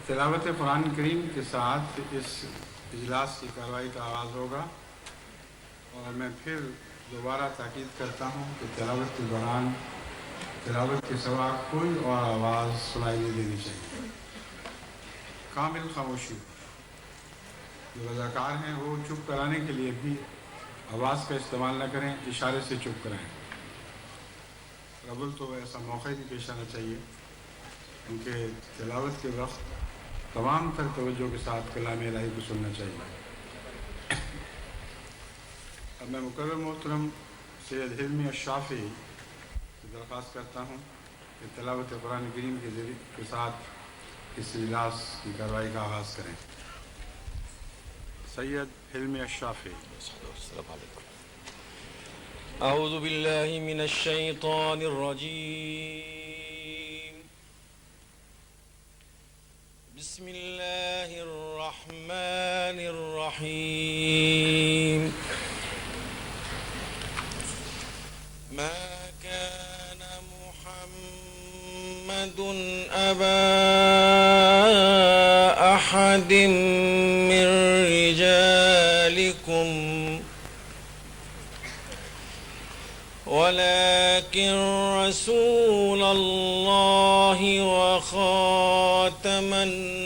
تلاوت قرآن کریم کے ساتھ اس اجلاس کی کارروائی کا آغاز ہوگا، اور میں پھر دوبارہ تاکید کرتا ہوں کہ تلاوت کے دوران تلاوت کے سوا کوئی اور آواز سنائی نہیں دینی چاہیے۔ کامل خاموشی۔ جو رضاکار ہیں وہ چپ کرانے کے لیے بھی آواز کا استعمال نہ کریں، اشارے سے چپ کرائیں۔ ربل تو ایسا موقع بھی پیش آنا چاہیے کیونکہ تلاوت کے وقت تمام تر توجہ کے ساتھ کلام الہی کو سننا چاہیے۔ اب میں مکرم محترم سید حلمی الشافعی سے درخواست کرتا ہوں کہ تلاوت قرآن کریم کے ساتھ اس اجلاس کی کارروائی کا آغاز کریں۔ سید حلمی الشافعی۔ السلام علیکم۔ اعوذ باللہ من الشیطان الرجیم، بسم اللہ الرحمن الرحیم۔ ما كان محمد أبا أحد من رجالكم ولكن رسول الله وخاتم النبيين،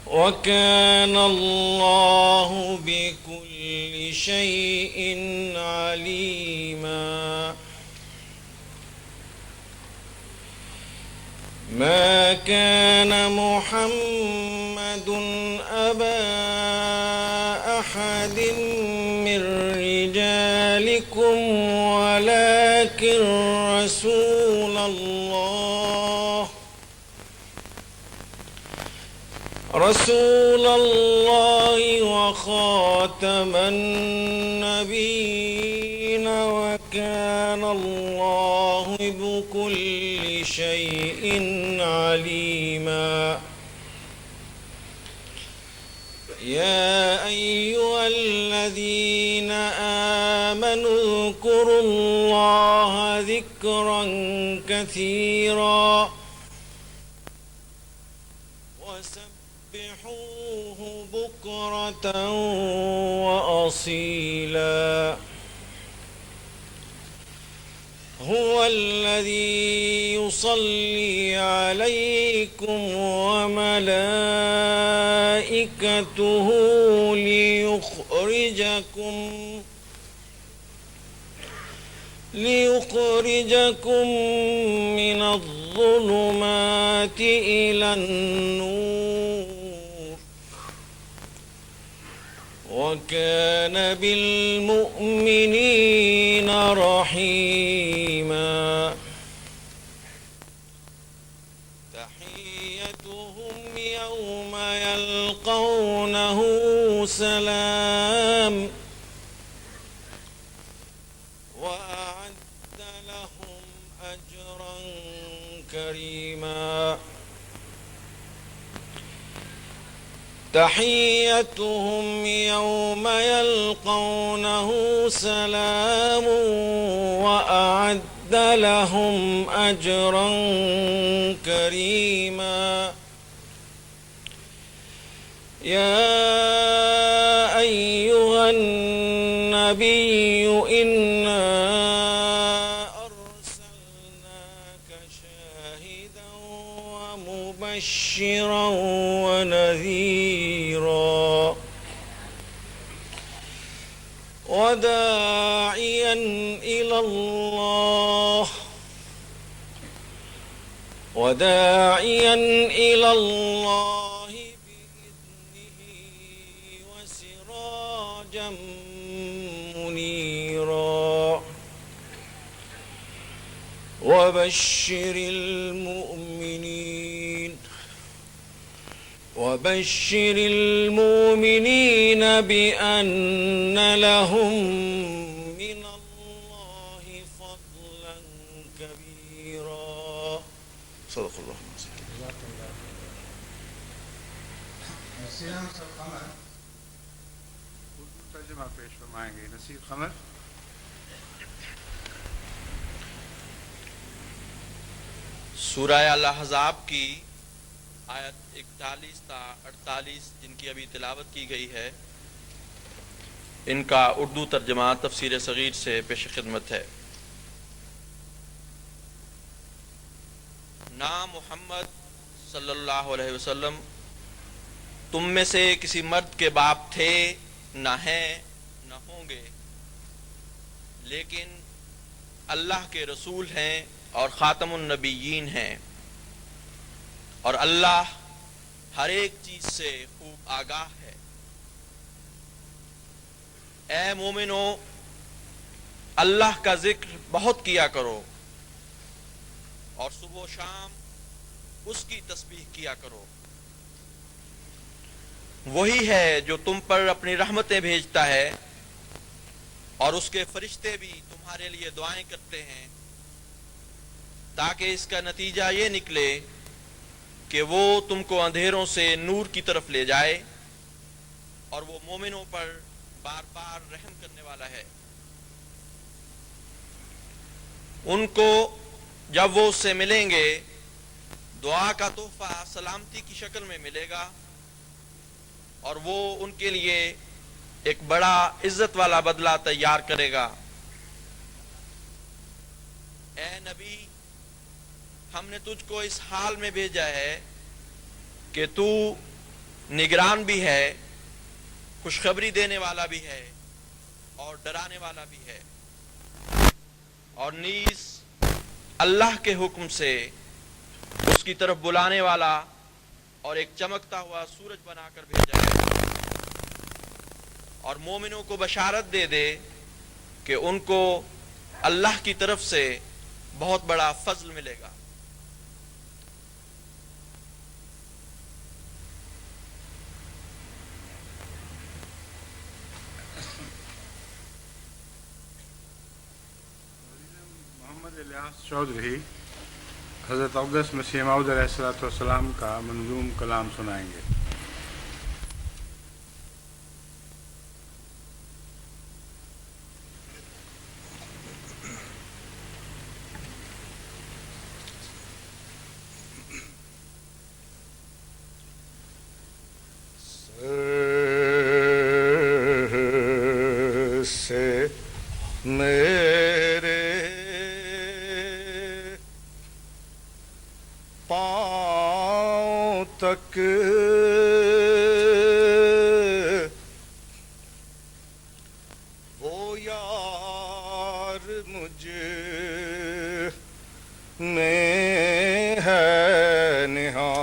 وكان الله بكل شيء عليما۔ ما كان محمد أبا أحد من رجالكم ولكن رسول الله وخاتم النبيين، وكان الله بكل شيء عليما۔ يا أيها الذين آمنوا اذكروا الله ذكرا كثيرا وسبحوه بكرة وأصيلا۔ هو الذي يصلي عليكم وملائكته ليخرجكم من الظلمات إلى النور، وكان بالمؤمنين رحيما۔ تحيتهم يوم يلقونه سلام، وأعد لهم أجرا كريما۔ تحيتهم يوم يلقونه سلام، وأعد لهم أجرا كريما۔ يا أيها النبي إنا أرسلناك شاهدا ومبشرا ونذيرا وداعيا إلى الله بإذنه وسراجا منيرا۔ وبشر المؤمنين بأن لهم من الله فضلا كبيرا۔ صدق الله العظيم۔ نصیحت القمر اردو ترجمہ پیش فرمائیں گے۔ نصیر قمر۔ سورہ الاحزاب کی آیت 41 تا 48 جن کی ابھی تلاوت کی گئی ہے، ان کا اردو ترجمہ تفسیر صغیر سے پیش خدمت ہے۔ نہ محمد صلی اللہ علیہ وسلم تم میں سے کسی مرد کے باپ تھے، نہ ہیں نہ ہوں گے، لیکن اللہ کے رسول ہیں اور خاتم النبیین ہیں، اور اللہ ہر ایک چیز سے خوب آگاہ ہے۔ اے مومنو، اللہ کا ذکر بہت کیا کرو اور صبح و شام اس کی تسبیح کیا کرو۔ وہی ہے جو تم پر اپنی رحمتیں بھیجتا ہے، اور اس کے فرشتے بھی تمہارے لیے دعائیں کرتے ہیں، تاکہ اس کا نتیجہ یہ نکلے کہ وہ تم کو اندھیروں سے نور کی طرف لے جائے، اور وہ مومنوں پر بار بار رحم کرنے والا ہے۔ ان کو جب وہ اس سے ملیں گے، دعا کا تحفہ سلامتی کی شکل میں ملے گا، اور وہ ان کے لیے ایک بڑا عزت والا بدلہ تیار کرے گا۔ اے نبی، ہم نے تجھ کو اس حال میں بھیجا ہے کہ تو نگران بھی ہے، خوشخبری دینے والا بھی ہے اور ڈرانے والا بھی ہے، اور نیز اللہ کے حکم سے اس کی طرف بلانے والا اور ایک چمکتا ہوا سورج بنا کر بھیجا ہے، اور مومنوں کو بشارت دے دے کہ ان کو اللہ کی طرف سے بہت بڑا فضل ملے گا۔ محمد الیاس چودھری حضرت اقدس مسیح موعود علیہ السلام کا منظوم کلام سنائیں گے۔ سے میرے پاؤں تک وہ یار مجھ میں ہے نہاں،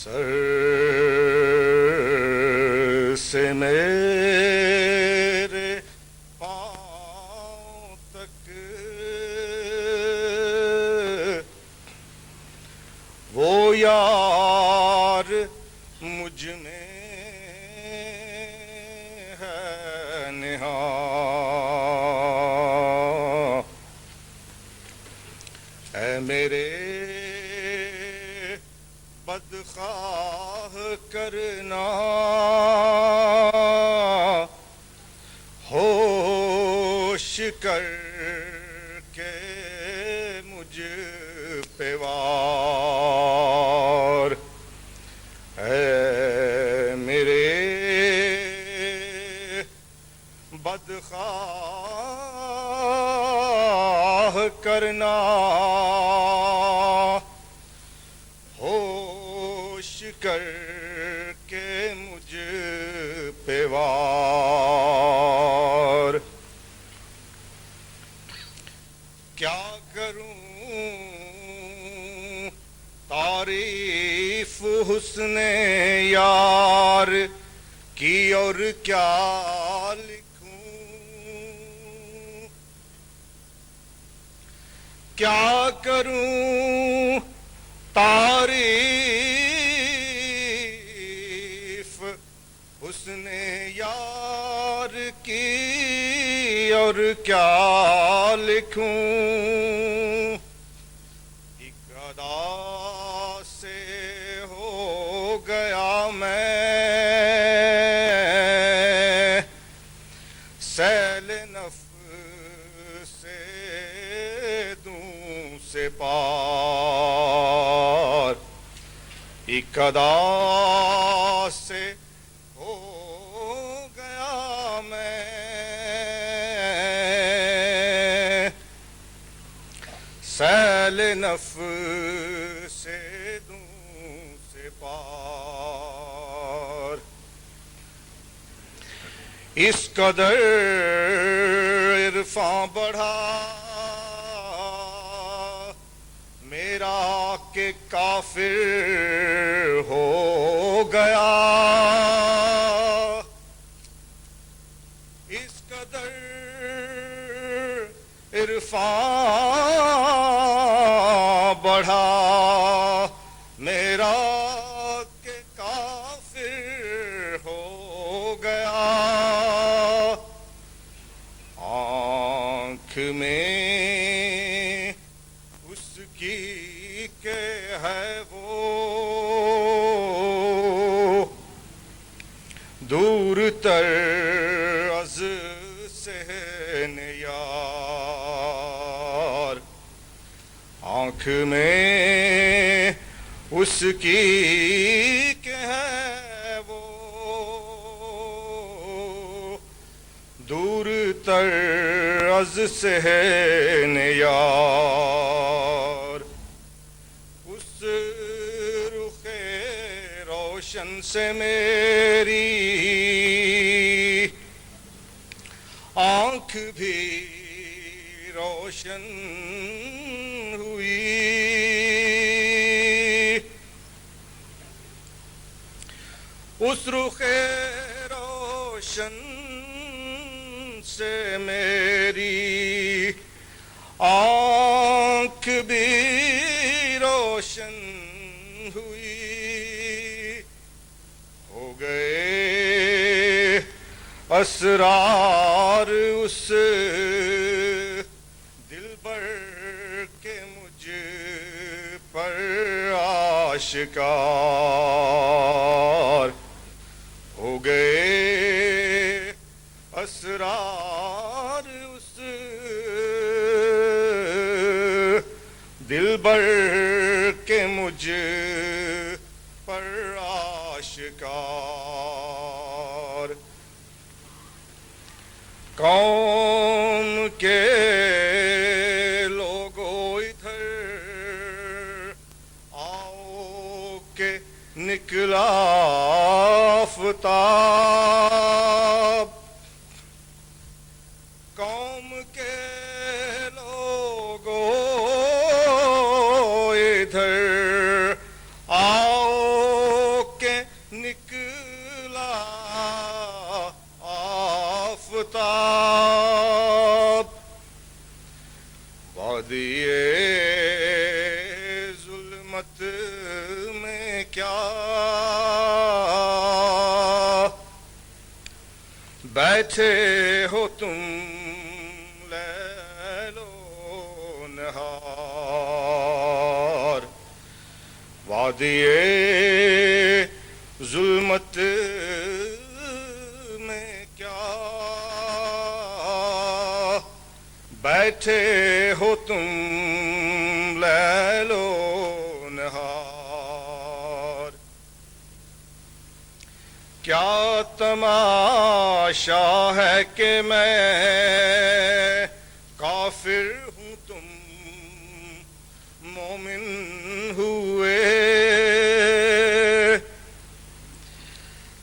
سر سے میرے پاؤں تک وہ یار مجھ میں ہے نہاں۔ اے میرے بدخواہ کرنا، ہوش کر کے مجھ پہ وار۔ اے میرے بدخواہ کرنا، ہوش کر کے مجھ پہ وار۔ کیا کروں تعریف حسن یار کی، اور کیا لکھوں، کیا کروں تعریف حسن یار کی، اور کیا لکھوں۔ ایک ادا سے ہو گیا میں سیل نفس سے پار ایک ادا سے ہو گیا میں سیل نفس سے دوں سے پار اس قدر عرفاں بڑھا میرا کہ کافر ہو گیا اس قدر عرفاں بڑھا میرا کہ کافر ہو گیا آنکھ میں اس کی کہ ہے وہ دور تر از سہن یار آنکھ میں اس کی کہ ہے وہ دور تر از سہن یار اس رخ روشن سے میری آنکھ بھی روشن ہوئی اس رخ روشن سے میری آنکھ بھی روشن ہوئی ہو گئے اسرار اس دلبر کے مجھ پر آشکار ہو گئے اسرار اس دلبر کے مجھ پر آشکار قوم کے لوگوں ادھر آؤ کہ نکلا آفتاب قوم کے لوگوں ادھر آؤ کہ نکلا آفتاب وادی ظلمت میں کیا بیٹھے ہو تم لیل و نہار وادی ظلمت میں کیا بیٹھے ہو تم لیل و نہار کیا تماشا ہے کہ میں کافر ہوں تم مومن ہوئے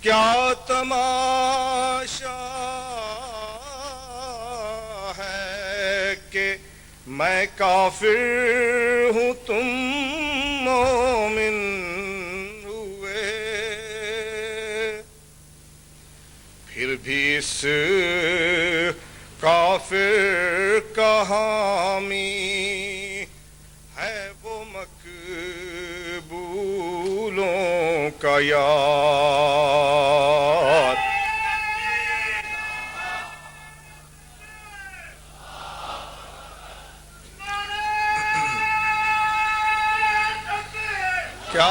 کیا تماشا ہے کہ میں کافر ہوں تم مومن ہوئے پھر بھی اس کافر کا حامی ہے وہ مقبولوں کا یار کیا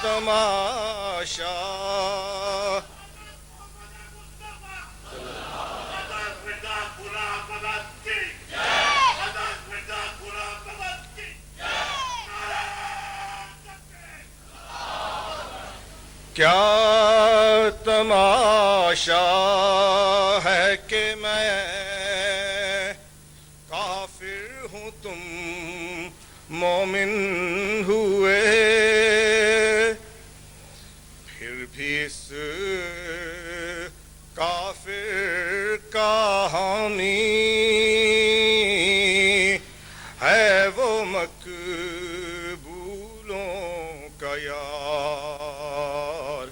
تماشا کیا تماشا ہے کہ میں کافر ہوں تم مومن ہوئے، پھر بھی اس کافر کا حامی ہے وہ مقبولوں کا یار۔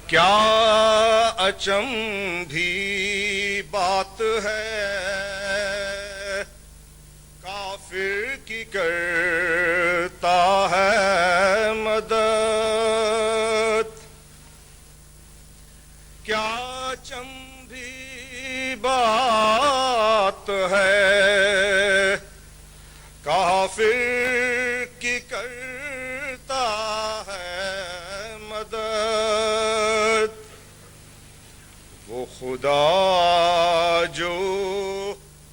کیا اچنبھی بات ہے کافر کی کرتا ہے مدد، کیا اچنبھی بات ہے کافر کی کرتا ہے مدد، وہ خدا جو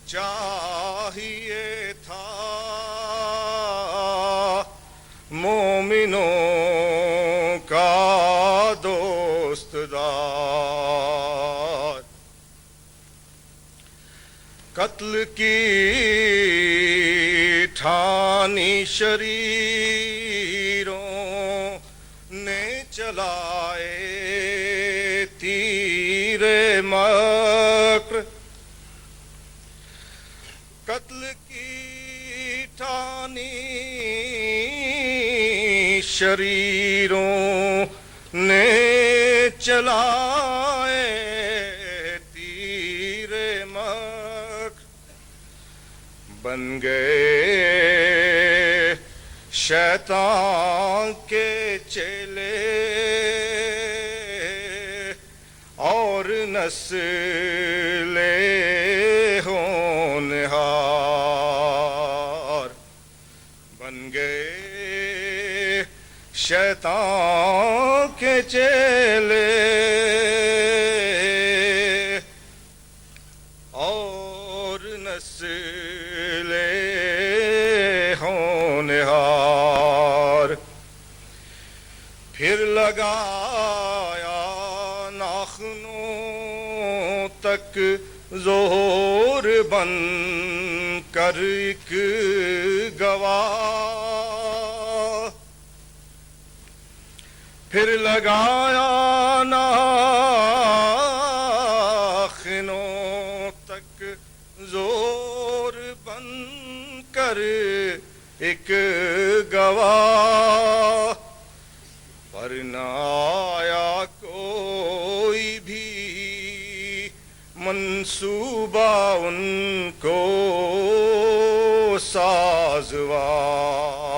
چاہیے تھا مومنوں کا دوست دار، قتل کی ٹھانی شریروں نے چلائے تیر مکر، قتل کی ٹھانی شریروں نے چلائے تیر مکر، بن گئے شیطان کے چیلے اور نسل ہونہار، بن گئے شیطان کے چیلے اور نسل ہونہار، پھر لگایا ناخنوں تک زور بن کر ایک گواہ، پھر لگایا ناخنوں تک زور بن کر ایک گواہ، پر نہ آیا کوئی بھی منصوبہ ان کو سازوار،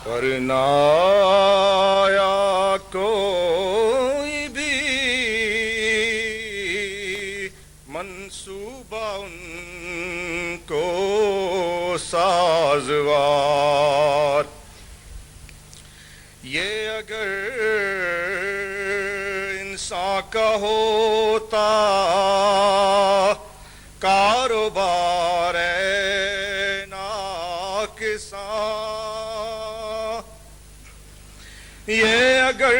پر نہ آیا کوئی بھی منصوبہ ان کو سازوار، یہ اگر انسان کا ہوتا کاروبار ناقصاں، یہ اگر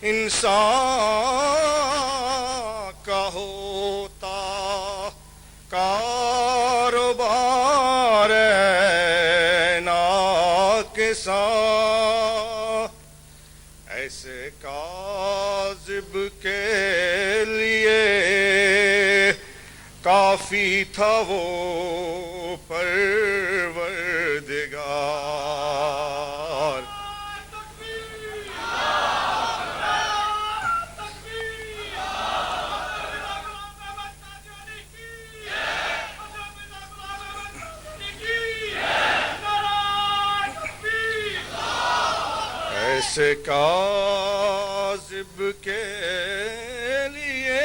انسان کا ہوتا کاروبار ناقصاں، ایسے کاذب کے لیے کافی تھا وہ پروردگار، ایسے کاذب کے لیے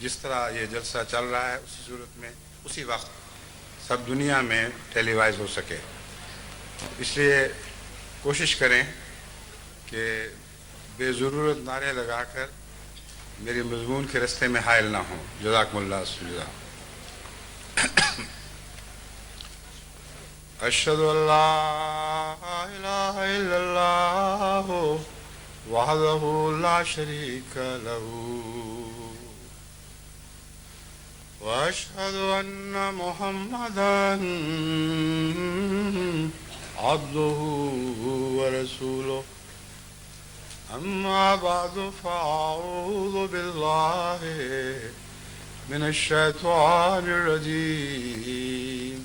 جس طرح یہ جلسہ چل رہا ہے اسی صورت میں اسی وقت سب دنیا میں ٹیلی وائز ہو سکے. اس لیے کوشش کریں کہ بے ضرورت نعرے لگا کر میری مضمون کے رستے میں حائل نہ ہوں. جزاکم اللہ خیرا. اشہد ان لا الہ الا اللہ وحدہ لا شریک لہ واشہد ان محمدا عبدہ ورسولہ. اما بعد فاعوذ باللہ من الشیطان الرجیم.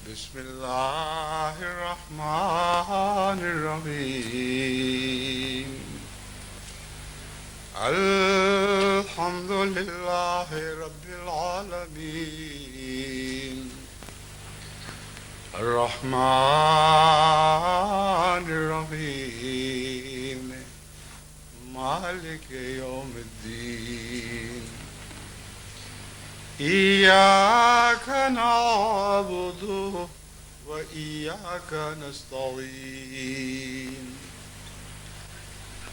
بسم اللہ الرحمن الرحیم. الحمد للہ رب العالمین الرحمن الرحیم مالک یوم الدین. ایاک نعبد و ایاک نستعین.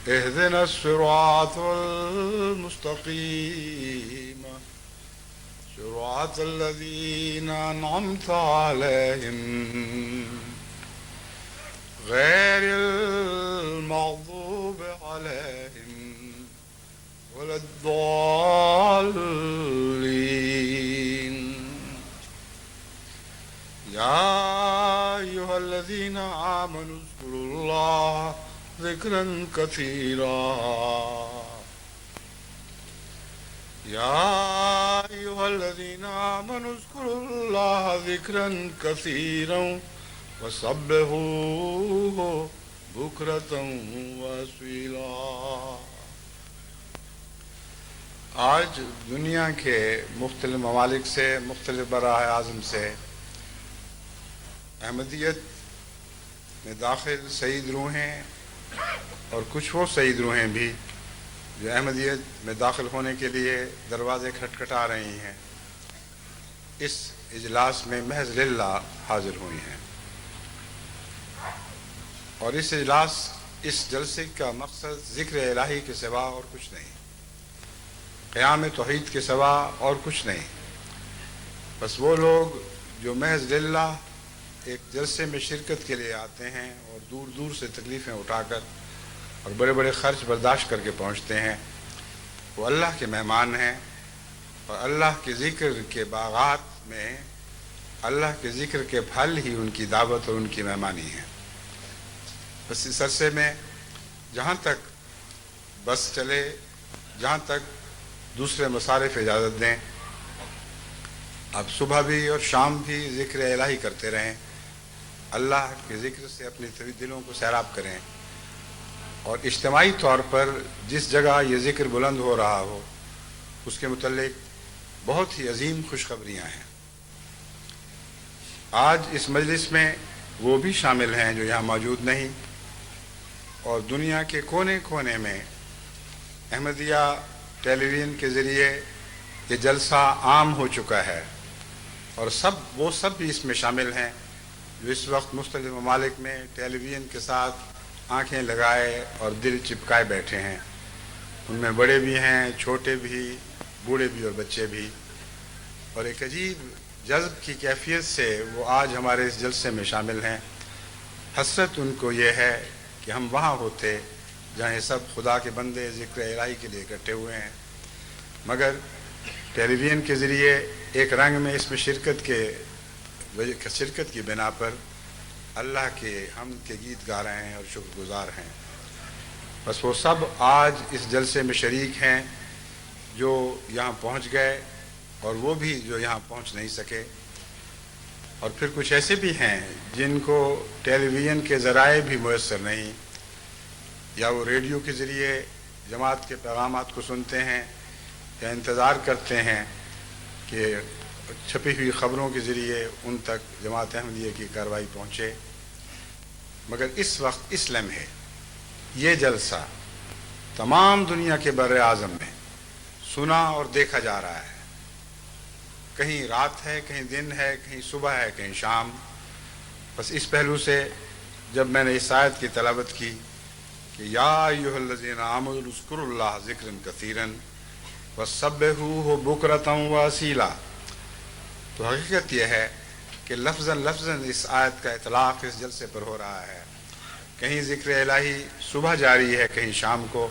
اهدنا الصراط المستقيم صراط الذين أنعمت عليهم غير المغضوب عليهم ولا الضالين. يا أيها الذين آمنوا اذكروا الله ذکرا کثیرا. یا ایھا الذین آمنوا اذکروا اللہ ذکرا کثیرا وسبحوہ بکرۃ واصیلا. آج دنیا کے مختلف ممالک سے مختلف براہ اعظم سے احمدیت میں داخل سعید روحیں اور کچھ وہ سعید روحیں بھی جو احمدیت میں داخل ہونے کے لیے دروازے کھٹکھٹا رہی ہیں اس اجلاس میں محض للہ حاضر ہوئی ہیں. اور اس جلسے کا مقصد ذکر الہی کے سوا اور کچھ نہیں، قیام توحید کے سوا اور کچھ نہیں. بس وہ لوگ جو محض للہ ایک جلسے میں شرکت کے لیے آتے ہیں اور دور دور سے تکلیفیں اٹھا کر اور بڑے بڑے خرچ برداشت کر کے پہنچتے ہیں، وہ اللہ کے مہمان ہیں اور اللہ کے ذکر کے باغات میں اللہ کے ذکر کے پھل ہی ان کی دعوت اور ان کی مہمانی ہیں. بس اس عرصے میں جہاں تک بس چلے، جہاں تک دوسرے مصارف اجازت دیں، آپ صبح بھی اور شام بھی ذکر الہی کرتے رہیں، اللہ کے ذکر سے اپنے دلوں کو سیراب کریں اور اجتماعی طور پر جس جگہ یہ ذکر بلند ہو رہا ہو اس کے متعلق بہت ہی عظیم خوشخبریاں ہیں. آج اس مجلس میں وہ بھی شامل ہیں جو یہاں موجود نہیں، اور دنیا کے کونے کونے میں احمدیہ ٹیلی ویژن کے ذریعے یہ جلسہ عام ہو چکا ہے، اور وہ سب بھی اس میں شامل ہیں جو اس وقت مختلف ممالک میں ٹیلی ویژن کے ساتھ آنکھیں لگائے اور دل چپکائے بیٹھے ہیں. ان میں بڑے بھی ہیں، چھوٹے بھی، بوڑھے بھی اور بچے بھی، اور ایک عجیب جذب کی کیفیت سے وہ آج ہمارے اس جلسے میں شامل ہیں. حسرت ان کو یہ ہے کہ ہم وہاں ہوتے جہاں یہ سب خدا کے بندے ذکر الہی کے لیے اکٹھے ہوئے ہیں، مگر ٹیلی ویژن کے ذریعے ایک رنگ میں اس میں شرکت کی بنا پر اللہ کے حمد کے گیت گا رہے ہیں اور شکر گزار ہیں. بس وہ سب آج اس جلسے میں شریک ہیں جو یہاں پہنچ گئے اور وہ بھی جو یہاں پہنچ نہیں سکے، اور پھر کچھ ایسے بھی ہیں جن کو ٹیلی ویژن کے ذرائع بھی میسر نہیں، یا وہ ریڈیو کے ذریعے جماعت کے پیغامات کو سنتے ہیں یا انتظار کرتے ہیں کہ چھپی ہوئی خبروں کے ذریعے ان تک جماعت احمدیہ کی کارروائی پہنچے. مگر اس وقت اس لمحے یہ جلسہ تمام دنیا کے بر اعظم میں سنا اور دیکھا جا رہا ہے. کہیں رات ہے، کہیں دن ہے، کہیں صبح ہے، کہیں شام. بس اس پہلو سے جب میں نے اس آیت کی تلاوت کی کہ یا ایھا الذین آمنوا اذکروا اللہ ذکرا کثیرا وسبحوہ بکرۃ واصیلا، تو حقیقت یہ ہے کہ لفظاً اس آیت کا اطلاق اس جلسے پر ہو رہا ہے. کہیں ذکر الہی صبح جاری ہے، کہیں شام کو،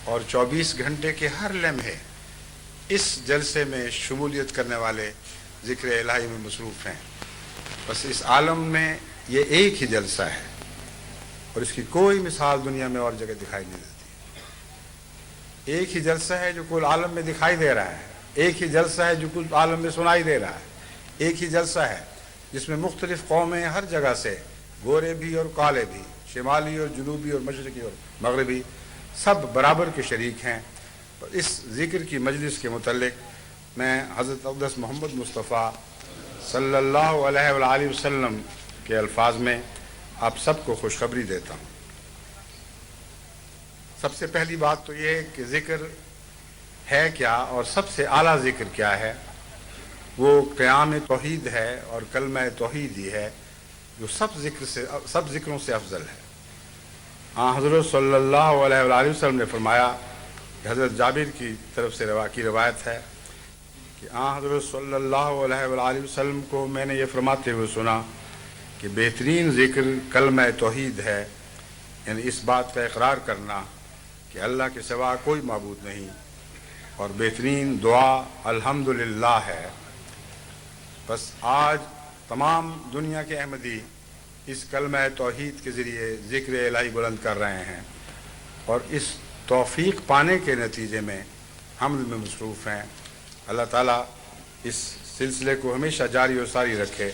اور 24 گھنٹے کے ہر لمحے اس جلسے میں شمولیت کرنے والے ذکر الہی میں مصروف ہیں. بس اس عالم میں یہ ایک ہی جلسہ ہے اور اس کی کوئی مثال دنیا میں اور جگہ دکھائی نہیں دیتی. ایک ہی جلسہ ہے جو کل عالم میں دکھائی دے رہا ہے، ایک ہی جلسہ ہے جو کل عالم میں سنائی دے رہا ہے، ایک ہی جلسہ ہے جس میں مختلف قومیں ہر جگہ سے، گورے بھی اور کالے بھی، شمالی اور جنوبی اور مشرقی اور مغربی، سب برابر کے شریک ہیں. اس ذکر کی مجلس کے متعلق میں حضرت اقدس محمد مصطفیٰ صلی اللہ علیہ وآلہ وسلم کے الفاظ میں آپ سب کو خوشخبری دیتا ہوں. سب سے پہلی بات تو یہ کہ ذکر ہے کیا اور سب سے اعلیٰ ذکر کیا ہے. وہ قیام توحید ہے اور کلمہ توحید ہی ہے جو سب ذکروں سے افضل ہے. حضرت صلی اللہ علیہ وآلہ وسلم نے فرمایا کہ حضرت جابر کی طرف سے روایت ہے کہ حضرت صلی اللہ علیہ وآلہ وسلم کو میں نے یہ فرماتے ہوئے سنا کہ بہترین ذکر کلمہ توحید ہے، یعنی اس بات کا اقرار کرنا کہ اللہ کے سوا کوئی معبود نہیں، اور بہترین دعا الحمدللہ ہے. بس آج تمام دنیا کے احمدی اس کلمہ توحید کے ذریعے ذکر الہی بلند کر رہے ہیں اور اس توفیق پانے کے نتیجے میں حمد میں مصروف ہیں. اللہ تعالیٰ اس سلسلے کو ہمیشہ جاری و ساری رکھے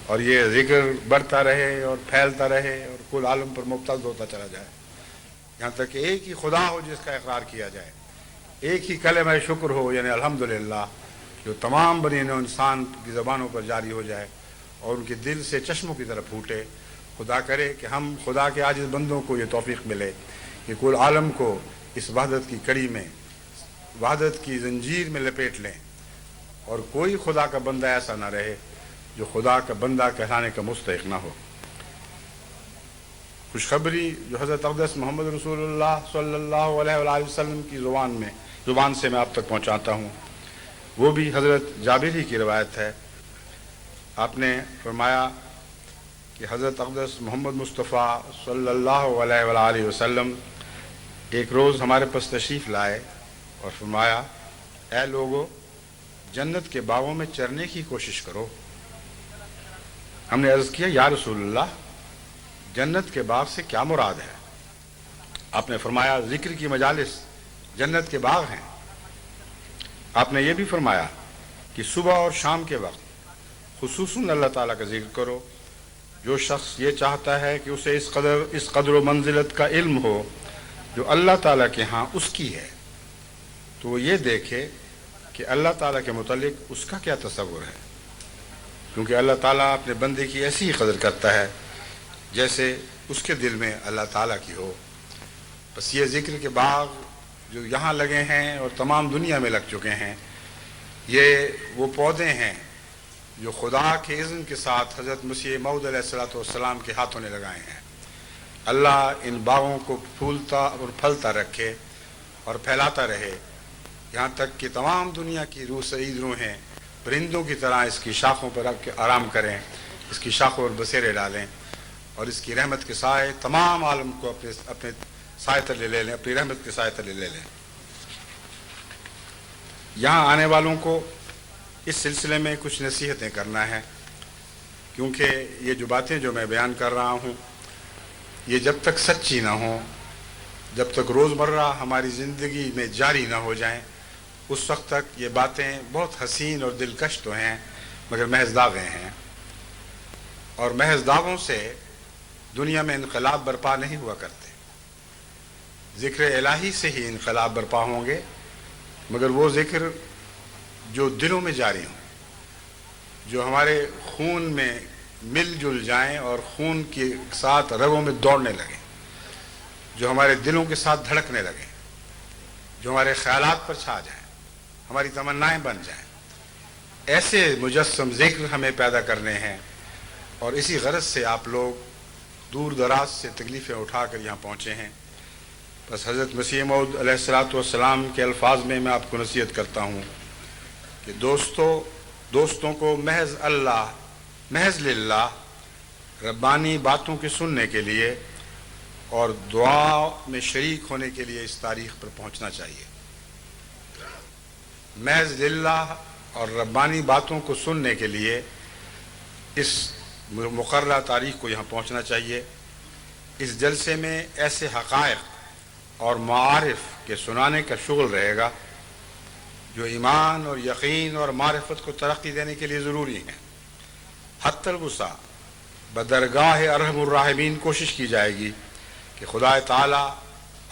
اور یہ ذکر بڑھتا رہے اور پھیلتا رہے اور کل عالم پر مبتز ہوتا چلا جائے، یہاں تک کہ ایک ہی خدا ہو جس کا اقرار کیا جائے، ایک ہی کلمہ شکر ہو یعنی الحمدللہ، جو تمام بنی نوع انسان کی زبانوں پر جاری ہو جائے اور ان کے دل سے چشموں کی طرف پھوٹے. خدا کرے کہ ہم خدا کے عاجز بندوں کو یہ توفیق ملے کہ کل عالم کو اس وحدت کی کڑی میں، وحدت کی زنجیر میں لپیٹ لیں، اور کوئی خدا کا بندہ ایسا نہ رہے جو خدا کا بندہ کہلانے کا مستحق نہ ہو. خوشخبری جو حضرت اقدس محمد رسول اللہ صلی اللہ علیہ وآلہ وسلم کی زبان سے میں آپ تک پہنچاتا ہوں، وہ بھی حضرت جابر ہی کی روایت ہے. آپ نے فرمایا کہ حضرت اقدس محمد مصطفیٰ صلی اللہ علیہ وآلہ وسلم ایک روز ہمارے پاس تشریف لائے اور فرمایا، اے لوگو، جنت کے باغوں میں چرنے کی کوشش کرو. ہم نے عرض کیا، یا رسول اللہ، جنت کے باغ سے کیا مراد ہے؟ آپ نے فرمایا، ذکر کی مجالس جنت کے باغ ہیں. آپ نے یہ بھی فرمایا کہ صبح اور شام کے وقت خصوصاً اللہ تعالیٰ کا ذکر کرو. جو شخص یہ چاہتا ہے کہ اسے اس قدر و منزلت کا علم ہو جو اللہ تعالیٰ کے ہاں اس کی ہے، تو وہ یہ دیکھے کہ اللہ تعالیٰ کے متعلق اس کا کیا تصور ہے، کیونکہ اللہ تعالیٰ اپنے بندے کی ایسی ہی قدر کرتا ہے جیسے اس کے دل میں اللہ تعالیٰ کی ہو. بس یہ ذکر کے باغ جو یہاں لگے ہیں اور تمام دنیا میں لگ چکے ہیں، یہ وہ پودے ہیں جو خدا کے اذن کے ساتھ حضرت مسیح موعود علیہ السلام کے ہاتھوں نے لگائے ہیں. اللہ ان باغوں کو پھولتا اور پھلتا رکھے اور پھیلاتا رہے، یہاں تک کہ تمام دنیا کی روح سعید روحیں پرندوں کی طرح اس کی شاخوں پر آرام کریں، اس کی شاخوں پر بسیرے ڈالیں اور اس کی رحمت کے سائے تمام عالم کو اپنے سائے تلے لے لیں، اپنی رحمت کے سائے تلے لے لیں. یہاں آنے والوں کو اس سلسلے میں کچھ نصیحتیں کرنا ہے، کیونکہ یہ جو باتیں جو میں بیان کر رہا ہوں یہ جب تک سچی نہ ہوں، جب تک روزمرہ ہماری زندگی میں جاری نہ ہو جائیں، اس وقت تک یہ باتیں بہت حسین اور دلکش تو ہیں مگر محض دعوے ہیں، اور محض دعووں سے دنیا میں انقلاب برپا نہیں ہوا کرتے. ذکر الہی سے ہی انقلاب برپا ہوں گے، مگر وہ ذکر جو دلوں میں جاری ہوں، جو ہمارے خون میں مل جل جائیں اور خون کے ساتھ رگوں میں دوڑنے لگیں، جو ہمارے دلوں کے ساتھ دھڑکنے لگیں، جو ہمارے خیالات پر چھا جائیں، ہماری تمنائیں بن جائیں. ایسے مجسم ذکر ہمیں پیدا کرنے ہیں، اور اسی غرض سے آپ لوگ دور دراز سے تکلیفیں اٹھا کر یہاں پہنچے ہیں. بس حضرت مسیح موعود علیہ الصلوۃ والسلام کے الفاظ میں آپ کو نصیحت کرتا ہوں کہ دوستوں کو محض للہ ربانی باتوں کے سننے کے لیے اور دعا میں شریک ہونے کے لیے اس تاریخ پر پہنچنا چاہیے. محض للہ اور ربانی باتوں کو سننے کے لیے اس مقررہ تاریخ کو یہاں پہنچنا چاہیے. اس جلسے میں ایسے حقائق اور معارف کے سنانے کا شغل رہے گا جو ایمان اور یقین اور معرفت کو ترقی دینے کے لیے ضروری ہیں. حتی الوسع بدرگاہ ارحم الراحمین کوشش کی جائے گی کہ خدا تعالیٰ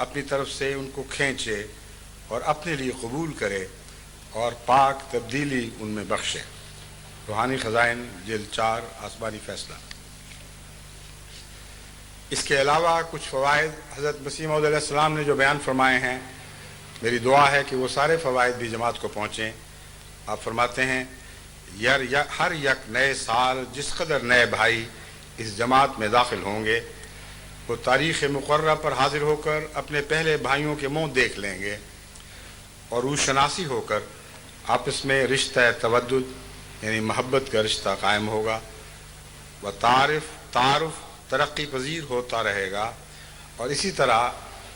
اپنی طرف سے ان کو کھینچے اور اپنے لیے قبول کرے اور پاک تبدیلی ان میں بخشے. روحانی خزائن جلد 4 آسمانی فیصلہ. اس کے علاوہ کچھ فوائد حضرت مسیح موعود علیہ السلام نے جو بیان فرمائے ہیں، میری دعا ہے کہ وہ سارے فوائد بھی جماعت کو پہنچیں. آپ فرماتے ہیں ہر یک نئے سال جس قدر نئے بھائی اس جماعت میں داخل ہوں گے وہ تاریخ مقررہ پر حاضر ہو کر اپنے پہلے بھائیوں کے منہ دیکھ لیں گے اور روح شناسی ہو کر آپس میں رشتہ تودد یعنی محبت کا رشتہ قائم ہوگا. وہ تعارف ترقی پذیر ہوتا رہے گا، اور اسی طرح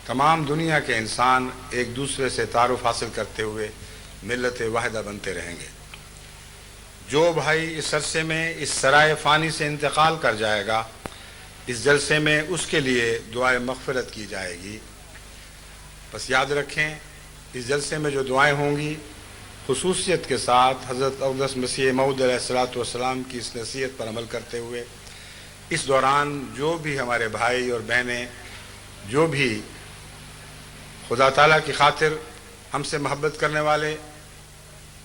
تمام دنیا کے انسان ایک دوسرے سے تعارف حاصل کرتے ہوئے ملت واحدہ بنتے رہیں گے. جو بھائی اس عرصے میں اس سرائے فانی سے انتقال کر جائے گا، اس جلسے میں اس کے لیے دعائے مغفرت کی جائے گی. بس یاد رکھیں اس جلسے میں جو دعائیں ہوں گی خصوصیت کے ساتھ حضرت اقدس مسیح موعود علیہ الصلوۃ والسلام کی اس نصیحت پر عمل کرتے ہوئے اس دوران جو بھی ہمارے بھائی اور بہنیں جو بھی خدا تعالیٰ کی خاطر ہم سے محبت کرنے والے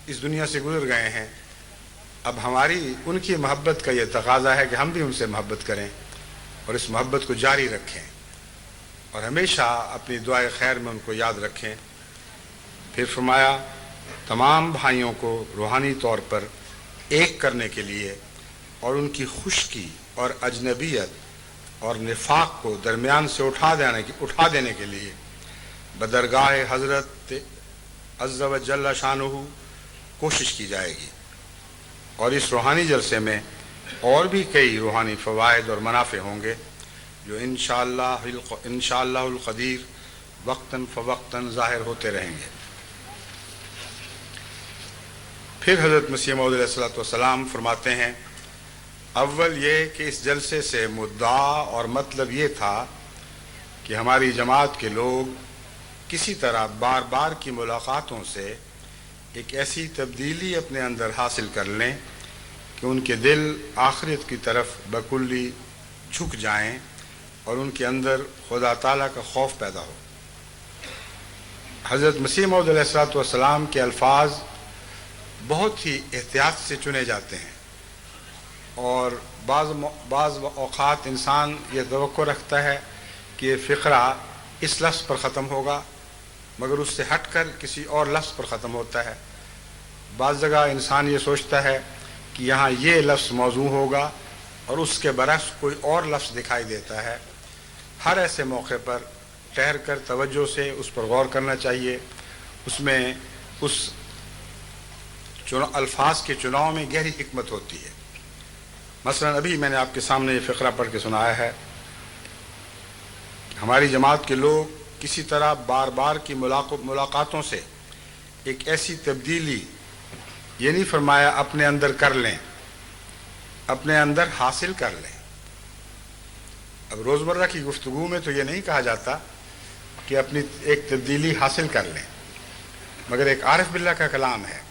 اس دنیا سے گزر گئے ہیں، اب ہماری ان کی محبت کا یہ تقاضا ہے کہ ہم بھی ان سے محبت کریں اور اس محبت کو جاری رکھیں اور ہمیشہ اپنی دعائے خیر میں ان کو یاد رکھیں. پھر فرمایا تمام بھائیوں کو روحانی طور پر ایک کرنے کے لیے اور ان کی خشکی اور اجنبیت اور نفاق کو درمیان سے اٹھا دینے کے لیے بدرگاہ حضرت عز و جل شانہ کوشش کی جائے گی. اور اس روحانی جلسے میں اور بھی کئی روحانی فوائد اور منافع ہوں گے جو انشاءاللہ القدیر وقتاً فوقتاً ظاہر ہوتے رہیں گے. پھر حضرت مسیح موعود علیہ الصلوۃ والسلام فرماتے ہیں اول یہ کہ اس جلسے سے مدعا اور مطلب یہ تھا کہ ہماری جماعت کے لوگ کسی طرح بار بار کی ملاقاتوں سے ایک ایسی تبدیلی اپنے اندر حاصل کر لیں کہ ان کے دل آخرت کی طرف بکلی جھک جائیں اور ان کے اندر خدا تعالیٰ کا خوف پیدا ہو. حضرت مسیح موعود علیہ الصلوۃ والسلام کے الفاظ بہت ہی احتیاط سے چنے جاتے ہیں، اور بعض اوقات انسان یہ توقع رکھتا ہے کہ یہ فقرہ اس لفظ پر ختم ہوگا مگر اس سے ہٹ کر کسی اور لفظ پر ختم ہوتا ہے. بعض جگہ انسان یہ سوچتا ہے کہ یہاں یہ لفظ موضوع ہوگا اور اس کے برعکس کوئی اور لفظ دکھائی دیتا ہے. ہر ایسے موقع پر ٹھہر کر توجہ سے اس پر غور کرنا چاہیے. اس میں اس الفاظ کے چناؤ میں گہری حکمت ہوتی ہے. مثلا ابھی میں نے آپ کے سامنے یہ فقرہ پڑھ کے سنایا ہے. ہماری جماعت کے لوگ کسی طرح بار بار کی ملاقاتوں سے ایک ایسی تبدیلی یہ نہیں فرمایا اپنے اندر کر لیں، اپنے اندر حاصل کر لیں. اب روزمرہ کی گفتگو میں تو یہ نہیں کہا جاتا کہ اپنی ایک تبدیلی حاصل کر لیں، مگر ایک عارف باللہ کا کلام ہے.